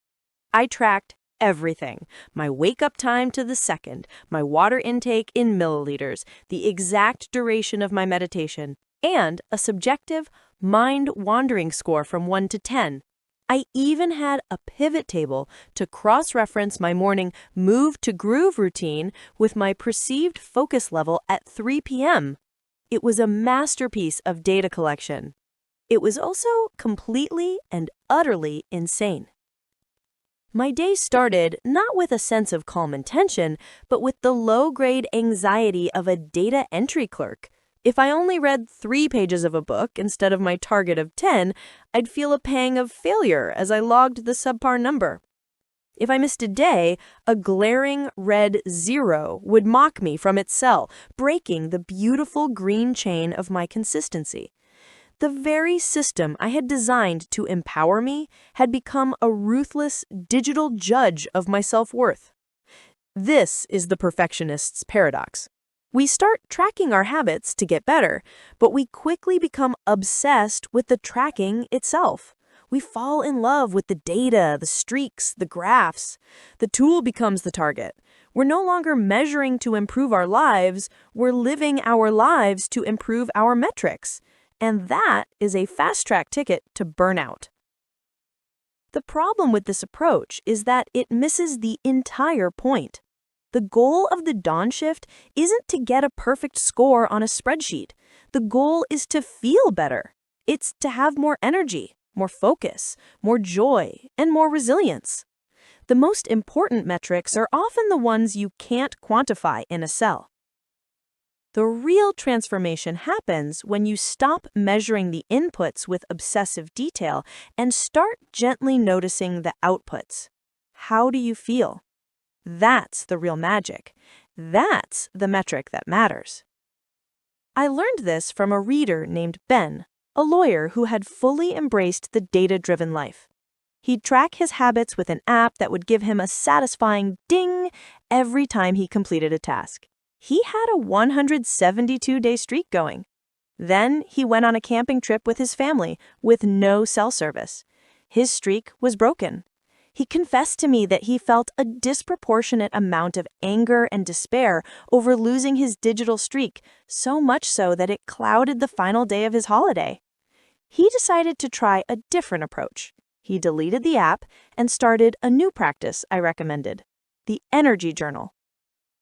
I tracked everything: my wake-up time to the second, my water intake in milliliters, the exact duration of my meditation, and a subjective mind-wandering score from 1 to 10. I even had a pivot table to cross-reference my morning move-to-groove routine with my perceived focus level at 3 p.m. It was a masterpiece of data collection. It was also completely and utterly insane. My day started not with a sense of calm intention, but with the low-grade anxiety of a data entry clerk. If I only read 3 pages of a book instead of my target of 10, I'd feel a pang of failure as I logged the subpar number. If I missed a day, a glaring red 0 would mock me from its cell, breaking the beautiful green chain of my consistency. The very system I had designed to empower me had become a ruthless digital judge of my self-worth. This is the perfectionist's paradox. We start tracking our habits to get better, but we quickly become obsessed with the tracking itself. We fall in love with the data, the streaks, the graphs. The tool becomes the target. We're no longer measuring to improve our lives, we're living our lives to improve our metrics. And that is a fast-track ticket to burnout. The problem with this approach is that it misses the entire point. The goal of the dawn shift isn't to get a perfect score on a spreadsheet. The goal is to feel better. It's to have more energy, more focus, more joy, and more resilience. The most important metrics are often the ones you can't quantify in a cell. The real transformation happens when you stop measuring the inputs with obsessive detail and start gently noticing the outputs. How do you feel? That's the real magic. That's the metric that matters. I learned this from a reader named Ben, a lawyer who had fully embraced the data-driven life. He'd track his habits with an app that would give him a satisfying ding every time he completed a task. He had a 172-day streak going. Then he went on a camping trip with his family with no cell service. His streak was broken. He confessed to me that he felt a disproportionate amount of anger and despair over losing his digital streak, so much so that it clouded the final day of his holiday. He decided to try a different approach. He deleted the app and started a new practice I recommended, the energy journal.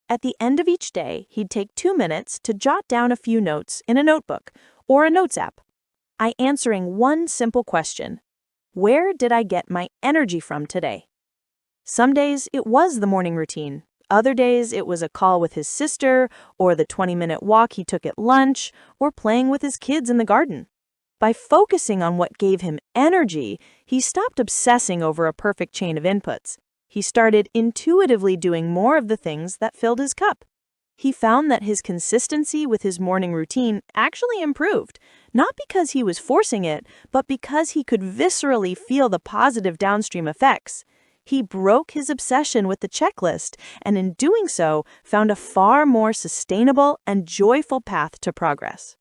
At the end of each day, he'd take 2 minutes to jot down a few notes in a notebook or a notes app, answering one simple question. Where did I get my energy from today? Some days it was the morning routine. Other days it was a call with his sister, or the 20-minute walk he took at lunch, or playing with his kids in the garden. By focusing on what gave him energy, he stopped obsessing over a perfect chain of inputs. He started intuitively doing more of the things that filled his cup. He found that his consistency with his morning routine actually improved, not because he was forcing it, but because he could viscerally feel the positive downstream effects. He broke his obsession with the checklist, and in doing so, found a far more sustainable and joyful path to progress.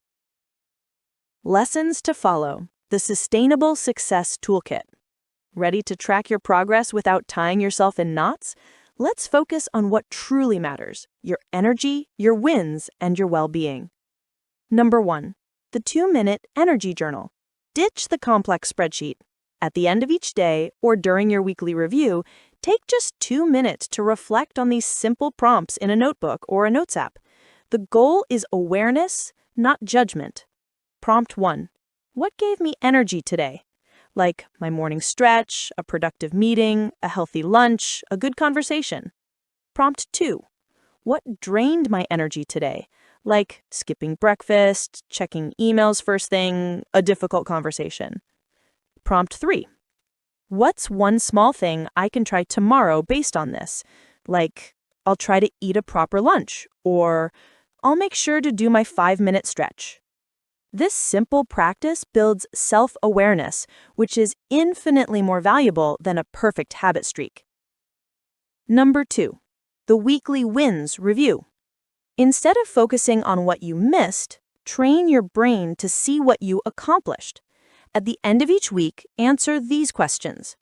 Lessons to follow: the Sustainable Success Toolkit. Ready to track your progress without tying yourself in knots? Let's focus on what truly matters: your energy, your wins, and your well-being. Number 1. The 2-minute energy journal. Ditch the complex spreadsheet. At the end of each day or during your weekly review, take just 2 minutes to reflect on these simple prompts in a notebook or a notes app. The goal is awareness, not judgment. Prompt 1. What gave me energy today? Like my morning stretch, a productive meeting, a healthy lunch, a good conversation. Prompt 2. What drained my energy today? Like skipping breakfast, checking emails first thing, a difficult conversation. Prompt 3. What's one small thing I can try tomorrow based on this? Like, I'll try to eat a proper lunch, or I'll make sure to do my 5-minute stretch. This simple practice builds self-awareness, which is infinitely more valuable than a perfect habit streak. Number 2. The weekly wins review. Instead of focusing on what you missed, train your brain to see what you accomplished. At the end of each week, answer these questions.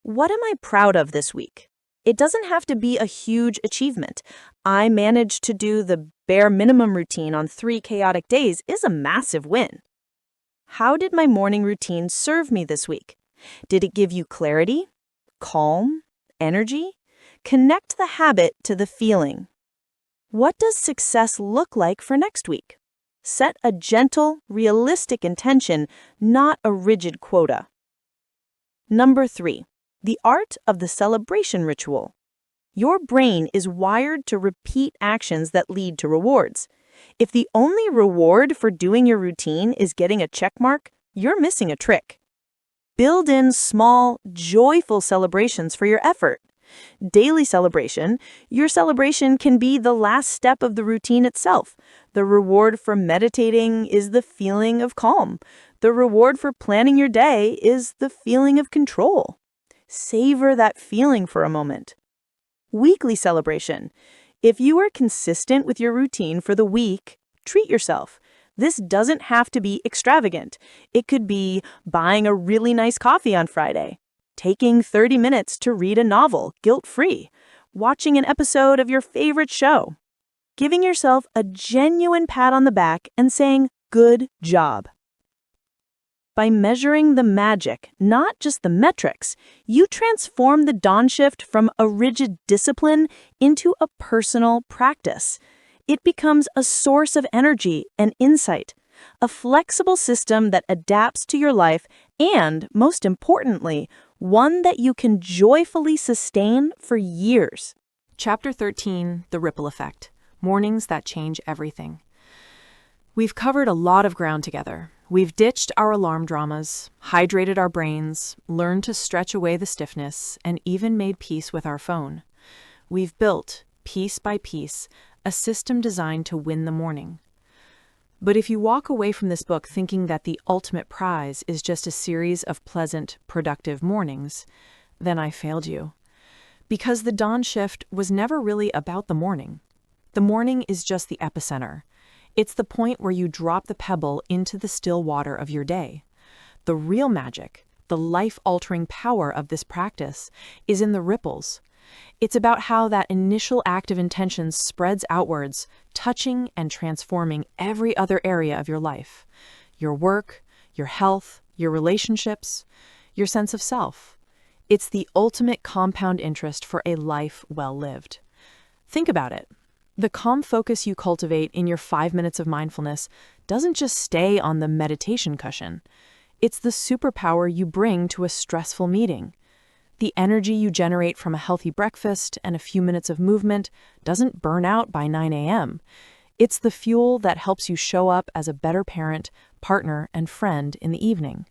What am I proud of this week? It doesn't have to be a huge achievement. I managed to do the bare minimum routine on 3 chaotic days is a massive win. How did my morning routine serve me this week? Did it give you clarity, calm, energy? Connect the habit to the feeling. What does success look like for next week? Set a gentle, realistic intention, not a rigid quota. Number 3. The art of the celebration ritual. Your brain is wired to repeat actions that lead to rewards. If the only reward for doing your routine is getting a check mark, you're missing a trick. Build in small, joyful celebrations for your effort. Daily celebration. Your celebration can be the last step of the routine itself. The reward for meditating is the feeling of calm. The reward for planning your day is the feeling of control. Savor that feeling for a moment. Weekly celebration. If you are consistent with your routine for the week, treat yourself. This doesn't have to be extravagant. It could be buying a really nice coffee on Friday, taking 30 minutes to read a novel guilt-free, watching an episode of your favorite show, giving yourself a genuine pat on the back and saying, "Good job." By measuring the magic, not just the metrics, you transform the dawn shift from a rigid discipline into a personal practice. It becomes a source of energy and insight, a flexible system that adapts to your life and, most importantly, one that you can joyfully sustain for years. Chapter 13, The Ripple Effect. Mornings that change everything. We've covered a lot of ground together. We've ditched our alarm dramas, hydrated our brains, learned to stretch away the stiffness, and even made peace with our phone. We've built, piece by piece, a system designed to win the morning. But if you walk away from this book thinking that the ultimate prize is just a series of pleasant, productive mornings, then I failed you. Because the dawn shift was never really about the morning. The morning is just the epicenter. It's the point where you drop the pebble into the still water of your day. The real magic, the life-altering power of this practice, is in the ripples. It's about how that initial act of intention spreads outwards, touching and transforming every other area of your life. Your work, your health, your relationships, your sense of self. It's the ultimate compound interest for a life well lived. Think about it. The calm focus you cultivate in your 5 minutes of mindfulness doesn't just stay on the meditation cushion. It's the superpower you bring to a stressful meeting. The energy you generate from a healthy breakfast and a few minutes of movement doesn't burn out by 9 a.m. It's the fuel that helps you show up as a better parent, partner, and friend in the evening.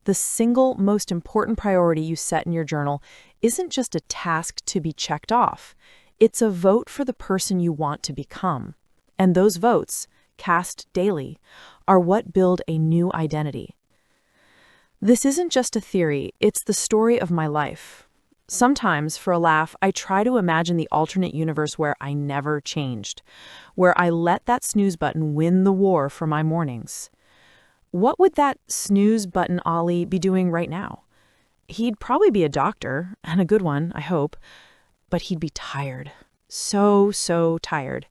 The single most important priority you set in your journal isn't just a task to be checked off. It's a vote for the person you want to become. And those votes, cast daily, are what build a new identity. This isn't just a theory, it's the story of my life. Sometimes, for a laugh, I try to imagine the alternate universe where I never changed, where I let that snooze button win the war for my mornings. What would that snooze button Ollie be doing right now? He'd probably be a doctor, and a good one, I hope. But he'd be tired. So tired.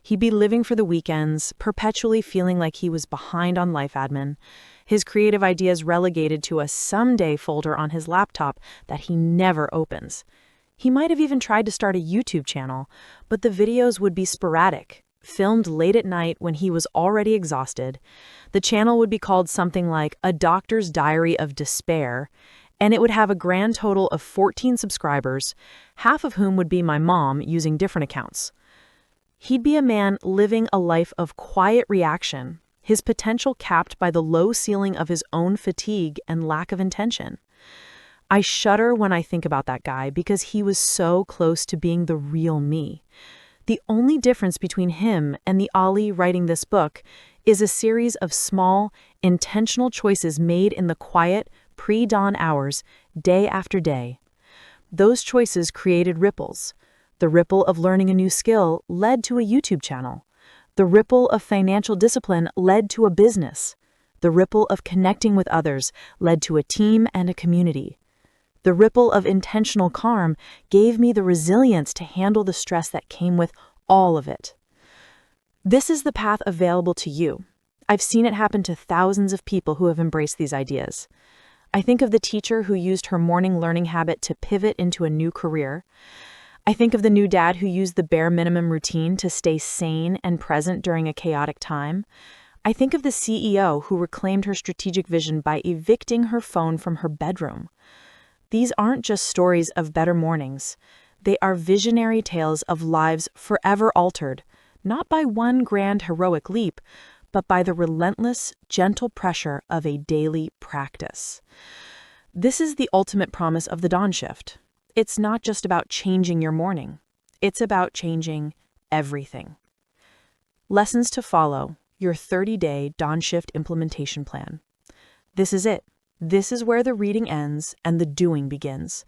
He'd be living for the weekends, perpetually feeling like he was behind on life admin, his creative ideas relegated to a someday folder on his laptop that he never opens. He might have even tried to start a YouTube channel, but the videos would be sporadic, filmed late at night when he was already exhausted. The channel would be called something like A Doctor's Diary of Despair, and it would have a grand total of 14 subscribers, half of whom would be my mom using different accounts. He'd be a man living a life of quiet reaction, his potential capped by the low ceiling of his own fatigue and lack of intention. I shudder when I think about that guy because he was so close to being the real me. The only difference between him and the Ollie writing this book is a series of small, intentional choices made in the quiet, pre-dawn hours, day after day. Those choices created ripples. The ripple of learning a new skill led to a YouTube channel. The ripple of financial discipline led to a business. The ripple of connecting with others led to a team and a community. The ripple of intentional calm gave me the resilience to handle the stress that came with all of it. This is the path available to you. I've seen it happen to thousands of people who have embraced these ideas. I think of the teacher who used her morning learning habit to pivot into a new career. I think of the new dad who used the bare minimum routine to stay sane and present during a chaotic time. I think of the CEO who reclaimed her strategic vision by evicting her phone from her bedroom. These aren't just stories of better mornings. They are visionary tales of lives forever altered, not by one grand heroic leap, but by the relentless, gentle pressure of a daily practice. This is the ultimate promise of the dawn shift. it's not just about changing your morning. It's about changing everything. Lessons to follow, your 30-day Dawn Shift implementation plan. This is it. This is where the reading ends and the doing begins.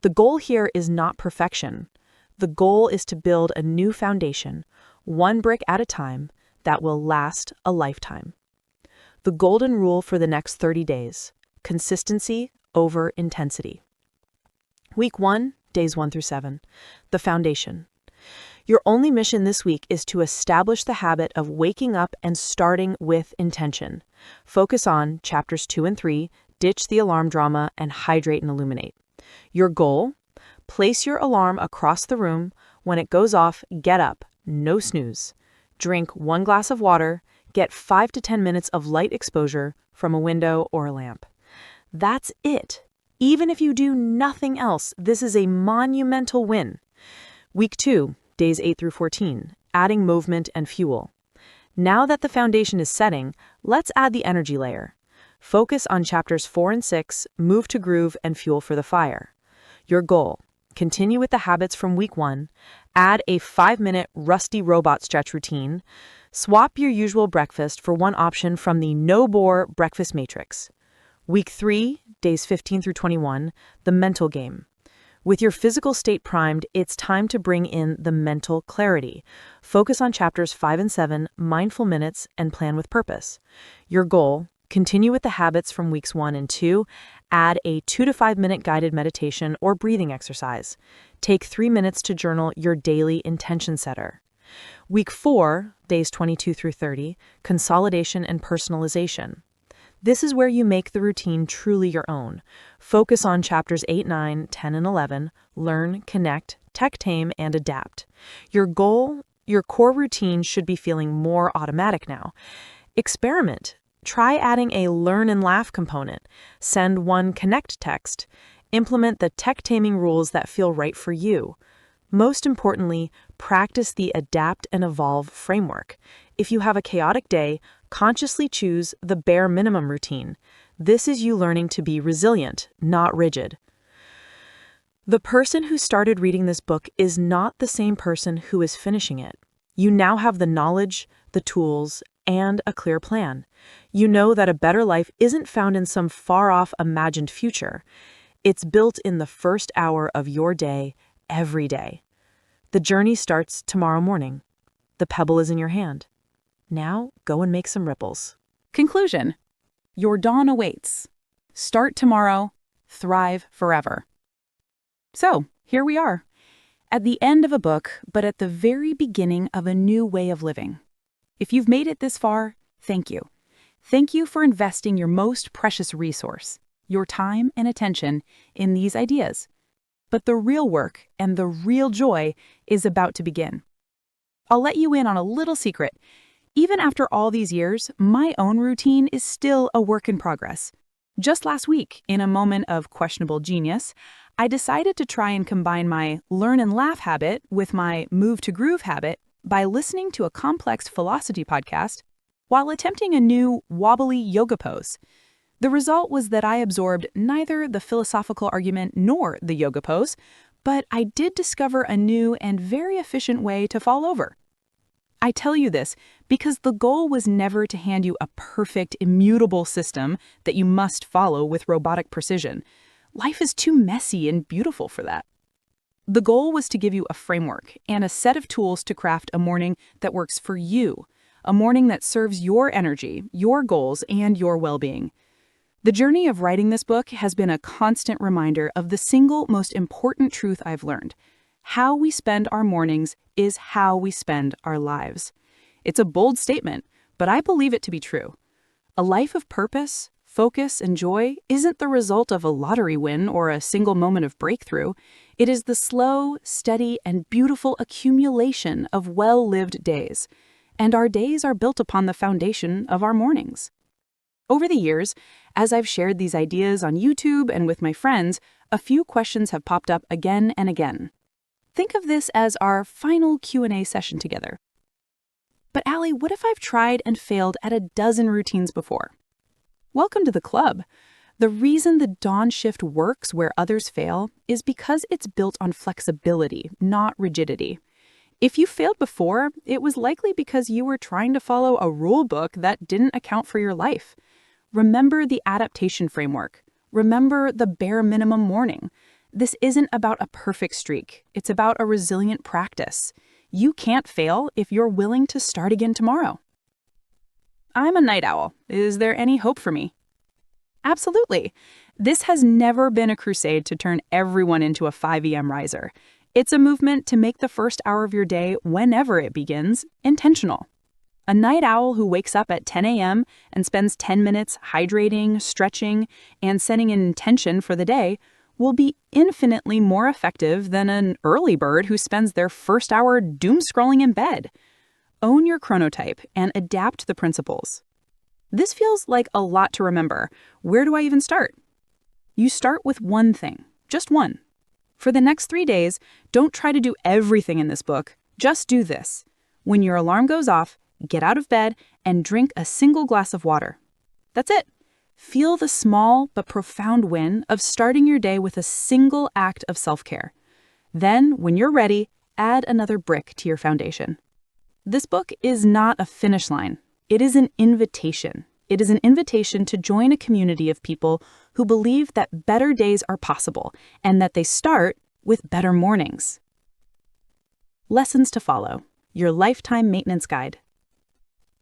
The goal here is not perfection. The goal is to build a new foundation, one brick at a time, that will last a lifetime. The golden rule for the next 30 days, consistency over intensity. Week 1, days 1 through 7, the foundation. Your only mission this week is to establish the habit of waking up and starting with intention. Focus on chapters 2 and 3, ditch the alarm drama, and hydrate and illuminate. Your goal? Place your alarm across the room. When it goes off, get up, no snooze. Drink 1 glass of water, get 5 to 10 minutes of light exposure from a window or a lamp. That's it. Even if you do nothing else, this is a monumental win. Week 2, days 8 through 14, adding movement and fuel. Now that the foundation is setting, let's add the energy layer. Focus on chapters 4 and 6, move to groove and fuel for the fire. Your goal: continue with the habits from week 1, add a 5-minute rusty robot stretch routine, swap your usual breakfast for one option from the no-bore breakfast matrix. Week 3, days 15 through 21, the mental game. With your physical state primed, it's time to bring in the mental clarity. Focus on chapters 5 and 7, mindful minutes, and plan with purpose. Your goal: continue with the habits from weeks 1 and 2, add a 2 to 5 minute guided meditation or breathing exercise. Take 3 minutes to journal your daily intention setter. Week 4, days 22 through 30, consolidation and personalization. This is where you make the routine truly your own. Focus on chapters 8, 9, 10, and 11, learn, connect, tech tame, and adapt. Your goal: your core routine should be feeling more automatic now. Experiment. Try adding a learn and laugh component. Send one connect text. Implement the tech taming rules that feel right for you. Most importantly, practice the adapt and evolve framework. If you have a chaotic day, consciously choose the bare minimum routine. This is you learning to be resilient, not rigid. The person who started reading this book is not the same person who is finishing it. You now have the knowledge, the tools, and a clear plan. You know that a better life isn't found in some far-off imagined future. It's built in the first hour of your day, every day. The journey starts tomorrow morning. The pebble is in your hand. Now, go and make some ripples. Conclusion. Your dawn awaits. Start tomorrow. Thrive forever. So, here we are. At the end of a book, but at the very beginning of a new way of living. If you've made it this far, thank you. Thank you for investing your most precious resource, your time and attention, in these ideas. But the real work and the real joy is about to begin. I'll let you in on a little secret. Even after all these years, my own routine is still a work in progress. Just last week, in a moment of questionable genius, I decided to try and combine my learn and laugh habit with my move to groove habit by listening to a complex philosophy podcast while attempting a new wobbly yoga pose. The result was that I absorbed neither the philosophical argument nor the yoga pose, but I did discover a new and very efficient way to fall over. I tell you this because the goal was never to hand you a perfect, immutable system that you must follow with robotic precision. Life is too messy and beautiful for that. The goal was to give you a framework and a set of tools to craft a morning that works for you, a morning that serves your energy, your goals, and your well-being. The journey of writing this book has been a constant reminder of the single most important truth I've learned. How we spend our mornings is how we spend our lives. It's a bold statement, but I believe it to be true. A life of purpose, focus, and joy isn't the result of a lottery win or a single moment of breakthrough. It is the slow, steady, and beautiful accumulation of well-lived days. And our days are built upon the foundation of our mornings. Over the years, as I've shared these ideas on YouTube and with my friends, a few questions have popped up again and again. Think of this as our final Q&A session together. But Allie, what if I've tried and failed at a dozen routines before? Welcome to the club. The reason the dawn shift works where others fail is because it's built on flexibility, not rigidity. If you failed before, it was likely because you were trying to follow a rule book that didn't account for your life. Remember the adaptation framework. Remember the bare minimum morning. This isn't about a perfect streak. It's about a resilient practice. You can't fail if you're willing to start again tomorrow. I'm a night owl. Is there any hope for me? Absolutely. This has never been a crusade to turn everyone into a 5 a.m. riser. It's a movement to make the first hour of your day, whenever it begins, intentional. A night owl who wakes up at 10 a.m. and spends 10 minutes hydrating, stretching, and setting an intention for the day will be infinitely more effective than an early bird who spends their first hour doom-scrolling in bed. Own your chronotype and adapt the principles. This feels like a lot to remember. Where do I even start? You start with one thing, just one. For the next 3 days, don't try to do everything in this book. Just do this. When your alarm goes off, get out of bed and drink a single glass of water. That's it. Feel the small but profound win of starting your day with a single act of self-care. Then, when you're ready, add another brick to your foundation. This book is not a finish line. It is an invitation. It is an invitation to join a community of people who believe that better days are possible and that they start with better mornings. Lessons to follow. Your lifetime maintenance guide.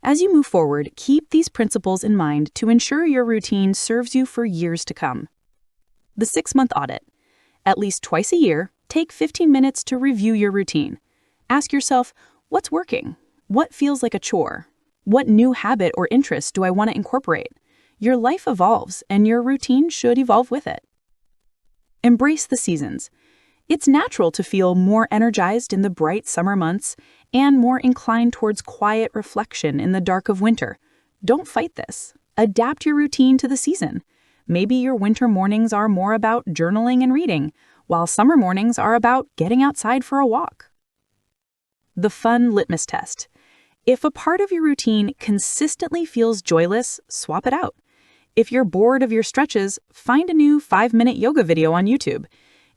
As you move forward, keep these principles in mind to ensure your routine serves you for years to come. The 6-month audit. At least twice a year, take 15 minutes to review your routine. Ask yourself, what's working? What feels like a chore? What new habit or interest do I want to incorporate? Your life evolves, and your routine should evolve with it. Embrace the seasons. It's natural to feel more energized in the bright summer months and more inclined towards quiet reflection in the dark of winter. Don't fight this. Adapt your routine to the season. Maybe your winter mornings are more about journaling and reading, while summer mornings are about getting outside for a walk. The fun litmus test. If a part of your routine consistently feels joyless, swap it out. If you're bored of your stretches, find a new 5-minute yoga video on YouTube.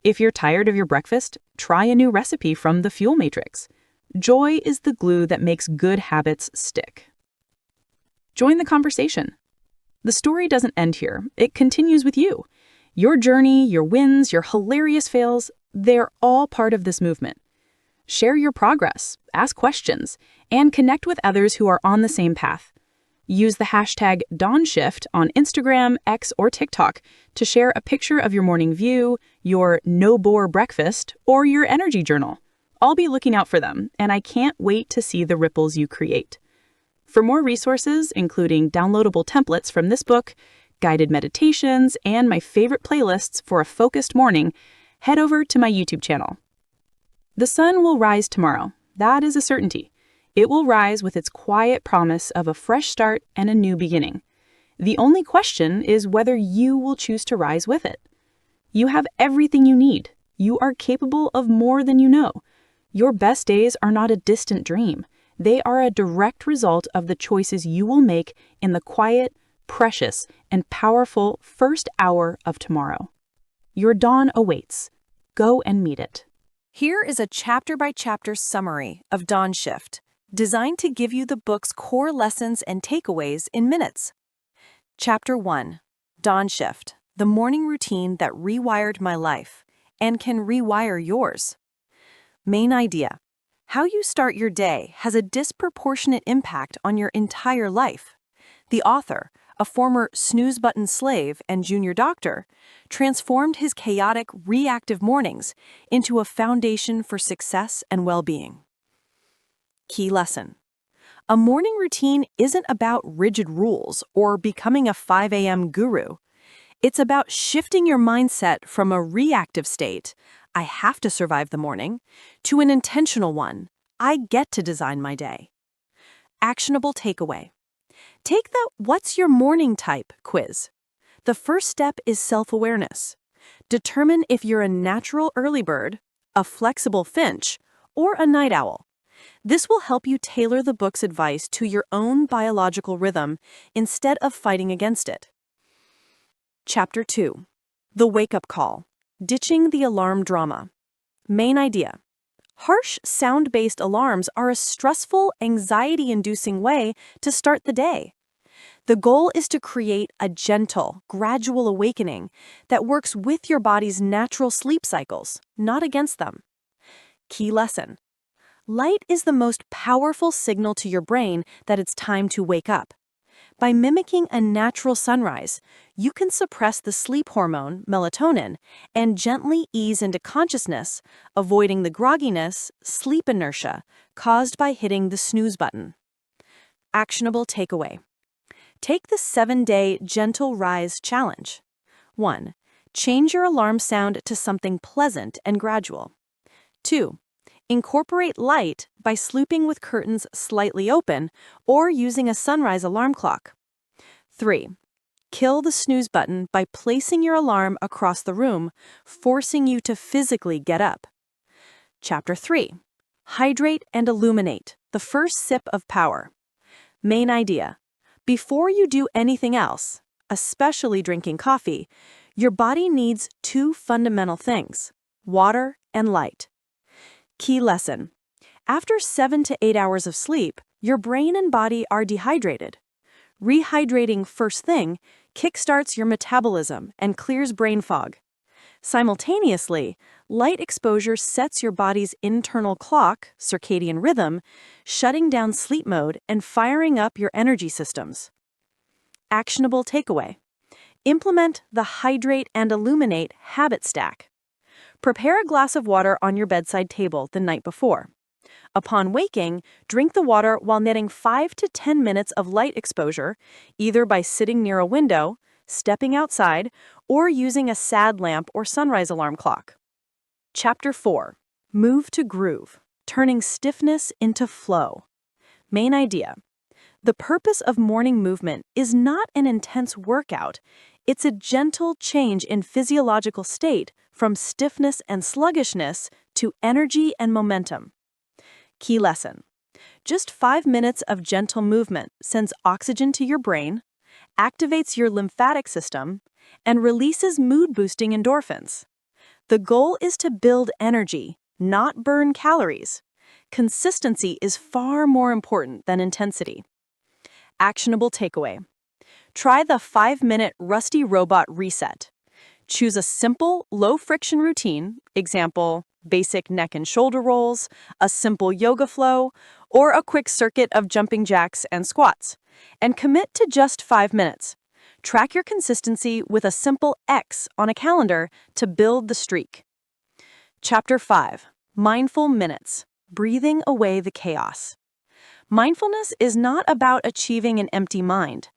If you're tired of your breakfast, try a new recipe from the Fuel Matrix. Joy is the glue that makes good habits stick. Join the conversation. The story doesn't end here. It continues with you. Your journey, your wins, your hilarious fails, they're all part of this movement. Share your progress, ask questions, and connect with others who are on the same path. Use the hashtag DawnShift on Instagram, X, or TikTok to share a picture of your morning view, your no-bore breakfast, or your energy journal. I'll be looking out for them, and I can't wait to see the ripples you create. For more resources, including downloadable templates from this book, guided meditations, and my favorite playlists for a focused morning, head over to my YouTube channel. The sun will rise tomorrow. That is a certainty. It will rise with its quiet promise of a fresh start and a new beginning. The only question is whether you will choose to rise with it. You have everything you need. You are capable of more than you know. Your best days are not a distant dream. They are a direct result of the choices you will make in the quiet, precious, and powerful first hour of tomorrow. Your dawn awaits. Go and meet it. Here is a chapter-by-chapter summary of Dawn Shift, designed to give you the book's core lessons and takeaways in minutes. Chapter 1. Dawn Shift, the morning routine that rewired my life and can rewire yours. Main idea. How you start your day has a disproportionate impact on your entire life. The author, a former snooze button slave and junior doctor, transformed his chaotic, reactive mornings into a foundation for success and well-being. Key lesson. A morning routine isn't about rigid rules or becoming a 5 a.m. guru. It's about shifting your mindset from a reactive state, I have to survive the morning, to an intentional one, I get to design my day. Actionable takeaway. Take the What's Your Morning Type quiz. The first step is self-awareness. Determine if you're a natural early bird, a flexible finch, or a night owl. This will help you tailor the book's advice to your own biological rhythm instead of fighting against it. Chapter 2. The Wake-Up Call. Ditching the Alarm Drama. Main idea. Harsh sound-based alarms are a stressful, anxiety-inducing way to start the day. The goal is to create a gentle, gradual awakening that works with your body's natural sleep cycles, not against them. Key lesson. Light is the most powerful signal to your brain that it's time to wake up. By mimicking a natural sunrise, you can suppress the sleep hormone, melatonin, and gently ease into consciousness, avoiding the grogginess, sleep inertia, caused by hitting the snooze button. Actionable takeaway. Take the 7-day Gentle Rise Challenge. 1. Change your alarm sound to something pleasant and gradual. 2. Incorporate light by sleeping with curtains slightly open or using a sunrise alarm clock. 3. Kill the snooze button by placing your alarm across the room, forcing you to physically get up. Chapter 3. Hydrate and illuminate, the first sip of power. Main idea. Before you do anything else, especially drinking coffee, your body needs 2 fundamental things: water and light. Key lesson. After 7 to 8 hours of sleep, your brain and body are dehydrated. Rehydrating first thing kickstarts your metabolism and clears brain fog. Simultaneously, light exposure sets your body's internal clock, circadian rhythm, shutting down sleep mode and firing up your energy systems. Actionable takeaway. Implement the Hydrate and Illuminate habit stack. Prepare a glass of water on your bedside table the night before. Upon waking, drink the water while netting 5 to 10 minutes of light exposure, either by sitting near a window, stepping outside, or using a sad lamp or sunrise alarm clock. Chapter 4. Move to groove, turning stiffness into flow. Main idea. The purpose of morning movement is not an intense workout. It's a gentle change in physiological state from stiffness and sluggishness to energy and momentum. Key lesson. Just 5 minutes of gentle movement sends oxygen to your brain, activates your lymphatic system, and releases mood-boosting endorphins. The goal is to build energy, not burn calories. Consistency is far more important than intensity. Actionable takeaway. Try the 5-minute Rusty Robot Reset. Choose a simple, low-friction routine, example, basic neck and shoulder rolls, a simple yoga flow, or a quick circuit of jumping jacks and squats, and commit to just 5 minutes. Track your consistency with a simple X on a calendar to build the streak. Chapter 5. Mindful Minutes. Breathing away the chaos. Mindfulness is not about achieving an empty mind.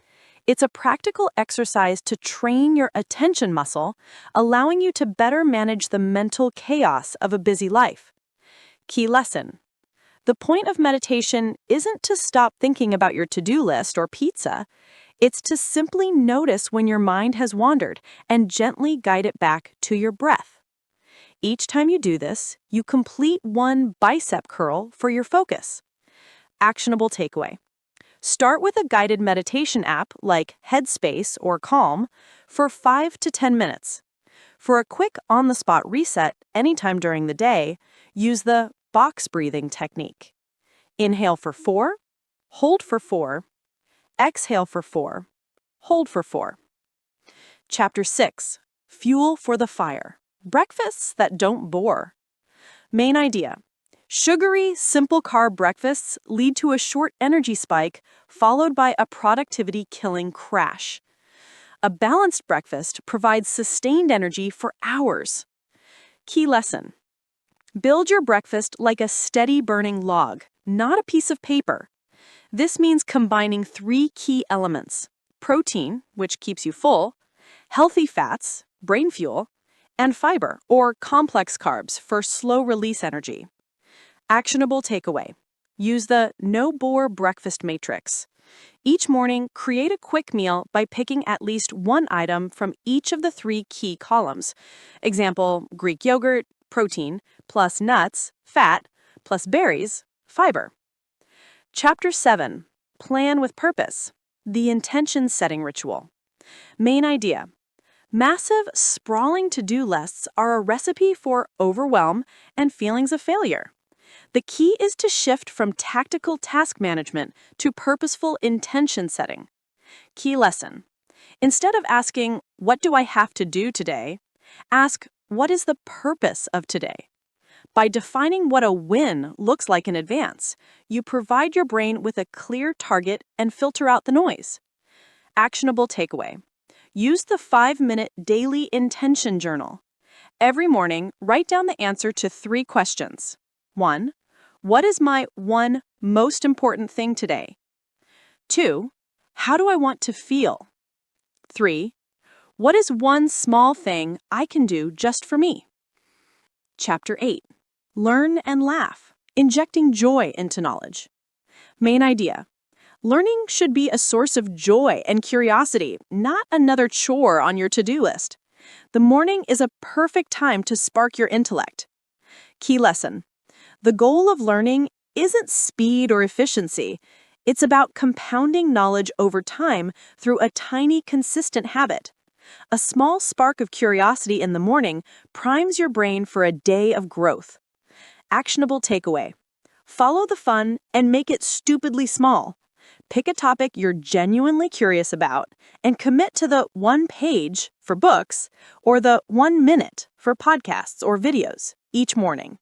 It's a practical exercise to train your attention muscle, allowing you to better manage the mental chaos of a busy life. Key lesson. The point of meditation isn't to stop thinking about your to-do list or pizza. It's to simply notice when your mind has wandered and gently guide it back to your breath. Each time you do this, you complete one bicep curl for your focus. Actionable takeaway. Start with a guided meditation app like Headspace or Calm for 5 to 10 minutes. For a quick on-the-spot reset anytime during the day, use the box breathing technique. Inhale for 4, hold for 4, exhale for 4, hold for 4. Chapter 6. Fuel for the Fire. Breakfasts that don't bore. Main idea. Sugary, simple-carb breakfasts lead to a short energy spike followed by a productivity-killing crash. A balanced breakfast provides sustained energy for hours. Key lesson. Build your breakfast like a steady-burning log, not a piece of paper. This means combining 3 key elements: protein, which keeps you full, healthy fats, brain fuel, and fiber, or complex carbs, for slow-release energy. Actionable takeaway. Use the no-bore breakfast matrix. Each morning, create a quick meal by picking at least one item from each of the 3 key columns. Example, Greek yogurt, protein, plus nuts, fat, plus berries, fiber. Chapter 7. Plan with Purpose. The Intention Setting Ritual. Main idea. Massive, sprawling to-do lists are a recipe for overwhelm and feelings of failure. The key is to shift from tactical task management to purposeful intention setting. Key lesson. Instead of asking, "What do I have to do today?" ask, "What is the purpose of today?" By defining what a win looks like in advance, you provide your brain with a clear target and filter out the noise. Actionable takeaway. Use the 5-minute daily intention journal. Every morning, write down the answer to 3 questions. 1. What is my one most important thing today? 2. How do I want to feel? 3. What is one small thing I can do just for me? Chapter 8. Learn and laugh, injecting joy into knowledge. Main idea. Learning should be a source of joy and curiosity, not another chore on your to-do list. The morning is a perfect time to spark your intellect. Key lesson. The goal of learning isn't speed or efficiency. It's about compounding knowledge over time through a tiny, consistent habit. A small spark of curiosity in the morning primes your brain for a day of growth. Actionable takeaway. Follow the fun and make it stupidly small. Pick a topic you're genuinely curious about and commit to the 1 page for books or the 1 minute for podcasts or videos each morning.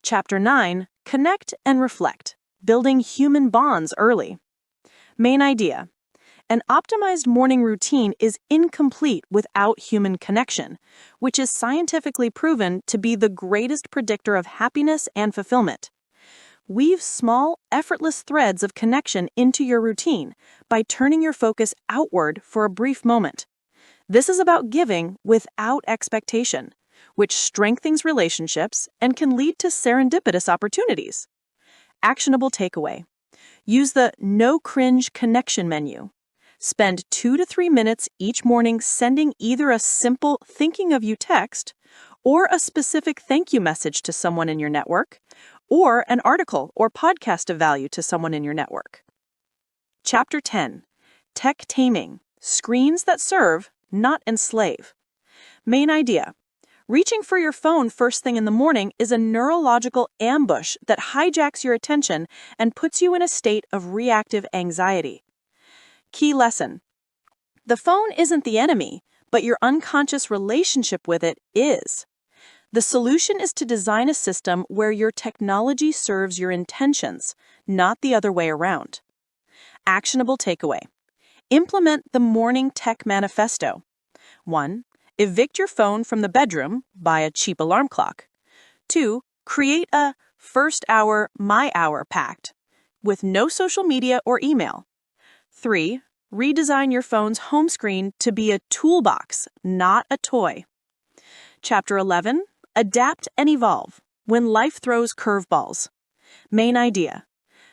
Chapter 9. Connect and reflect, building human bonds early. Main idea. An optimized morning routine is incomplete without human connection, which is scientifically proven to be the greatest predictor of happiness and fulfillment. Weave small, effortless threads of connection into your routine by turning your focus outward for a brief moment. This is about giving without expectation, which strengthens relationships and can lead to serendipitous opportunities. Actionable takeaway. Use the no cringe connection menu. Spend 2 to 3 minutes each morning sending either a simple thinking of you text or a specific thank you message to someone in your network, or an article or podcast of value to someone in your network. Chapter 10. Tech taming. Screens that serve, not enslave. Main idea. Reaching for your phone first thing in the morning is a neurological ambush that hijacks your attention and puts you in a state of reactive anxiety. Key lesson. The phone isn't the enemy, but your unconscious relationship with it is. The solution is to design a system where your technology serves your intentions, not the other way around. Actionable takeaway. Implement the Morning Tech Manifesto. 1. Evict your phone from the bedroom, buy a cheap alarm clock. 2. Create a first hour, my hour pact with no social media or email. 3. Redesign your phone's home screen to be a toolbox, not a toy. Chapter 11. Adapt and evolve when life throws curveballs. Main idea.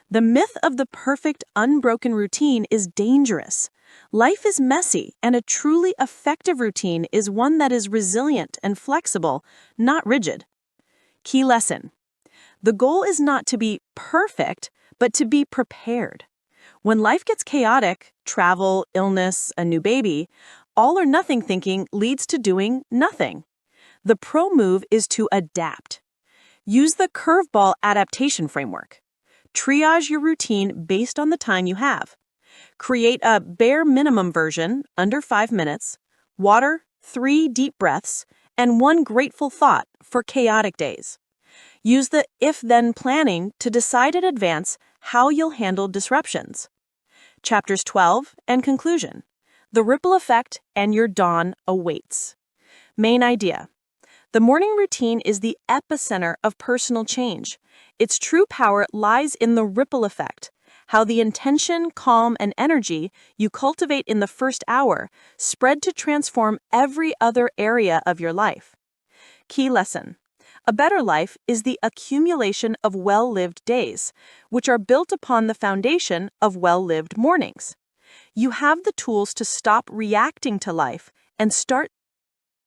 The myth of the perfect, unbroken routine is dangerous. Life is messy, and a truly effective routine is one that is resilient and flexible, not rigid. Key lesson. The goal is not to be perfect, but to be prepared. When life gets chaotic, travel, illness, a new baby, all or nothing thinking leads to doing nothing. The pro move is to adapt. Use the curveball adaptation framework. Triage your routine based on the time you have. Create a bare minimum version, under 5 minutes, water, 3 deep breaths, and 1 grateful thought for chaotic days. Use the if-then planning to decide in advance how you'll handle disruptions. Chapters 12 and conclusion. The ripple effect and your dawn awaits. Main idea. The morning routine is the epicenter of personal change. Its true power lies in the ripple effect, how the intention, calm, and energy you cultivate in the first hour spread to transform every other area of your life. Key lesson. A better life is the accumulation of well-lived days, which are built upon the foundation of well-lived mornings. You have the tools to stop reacting to life and start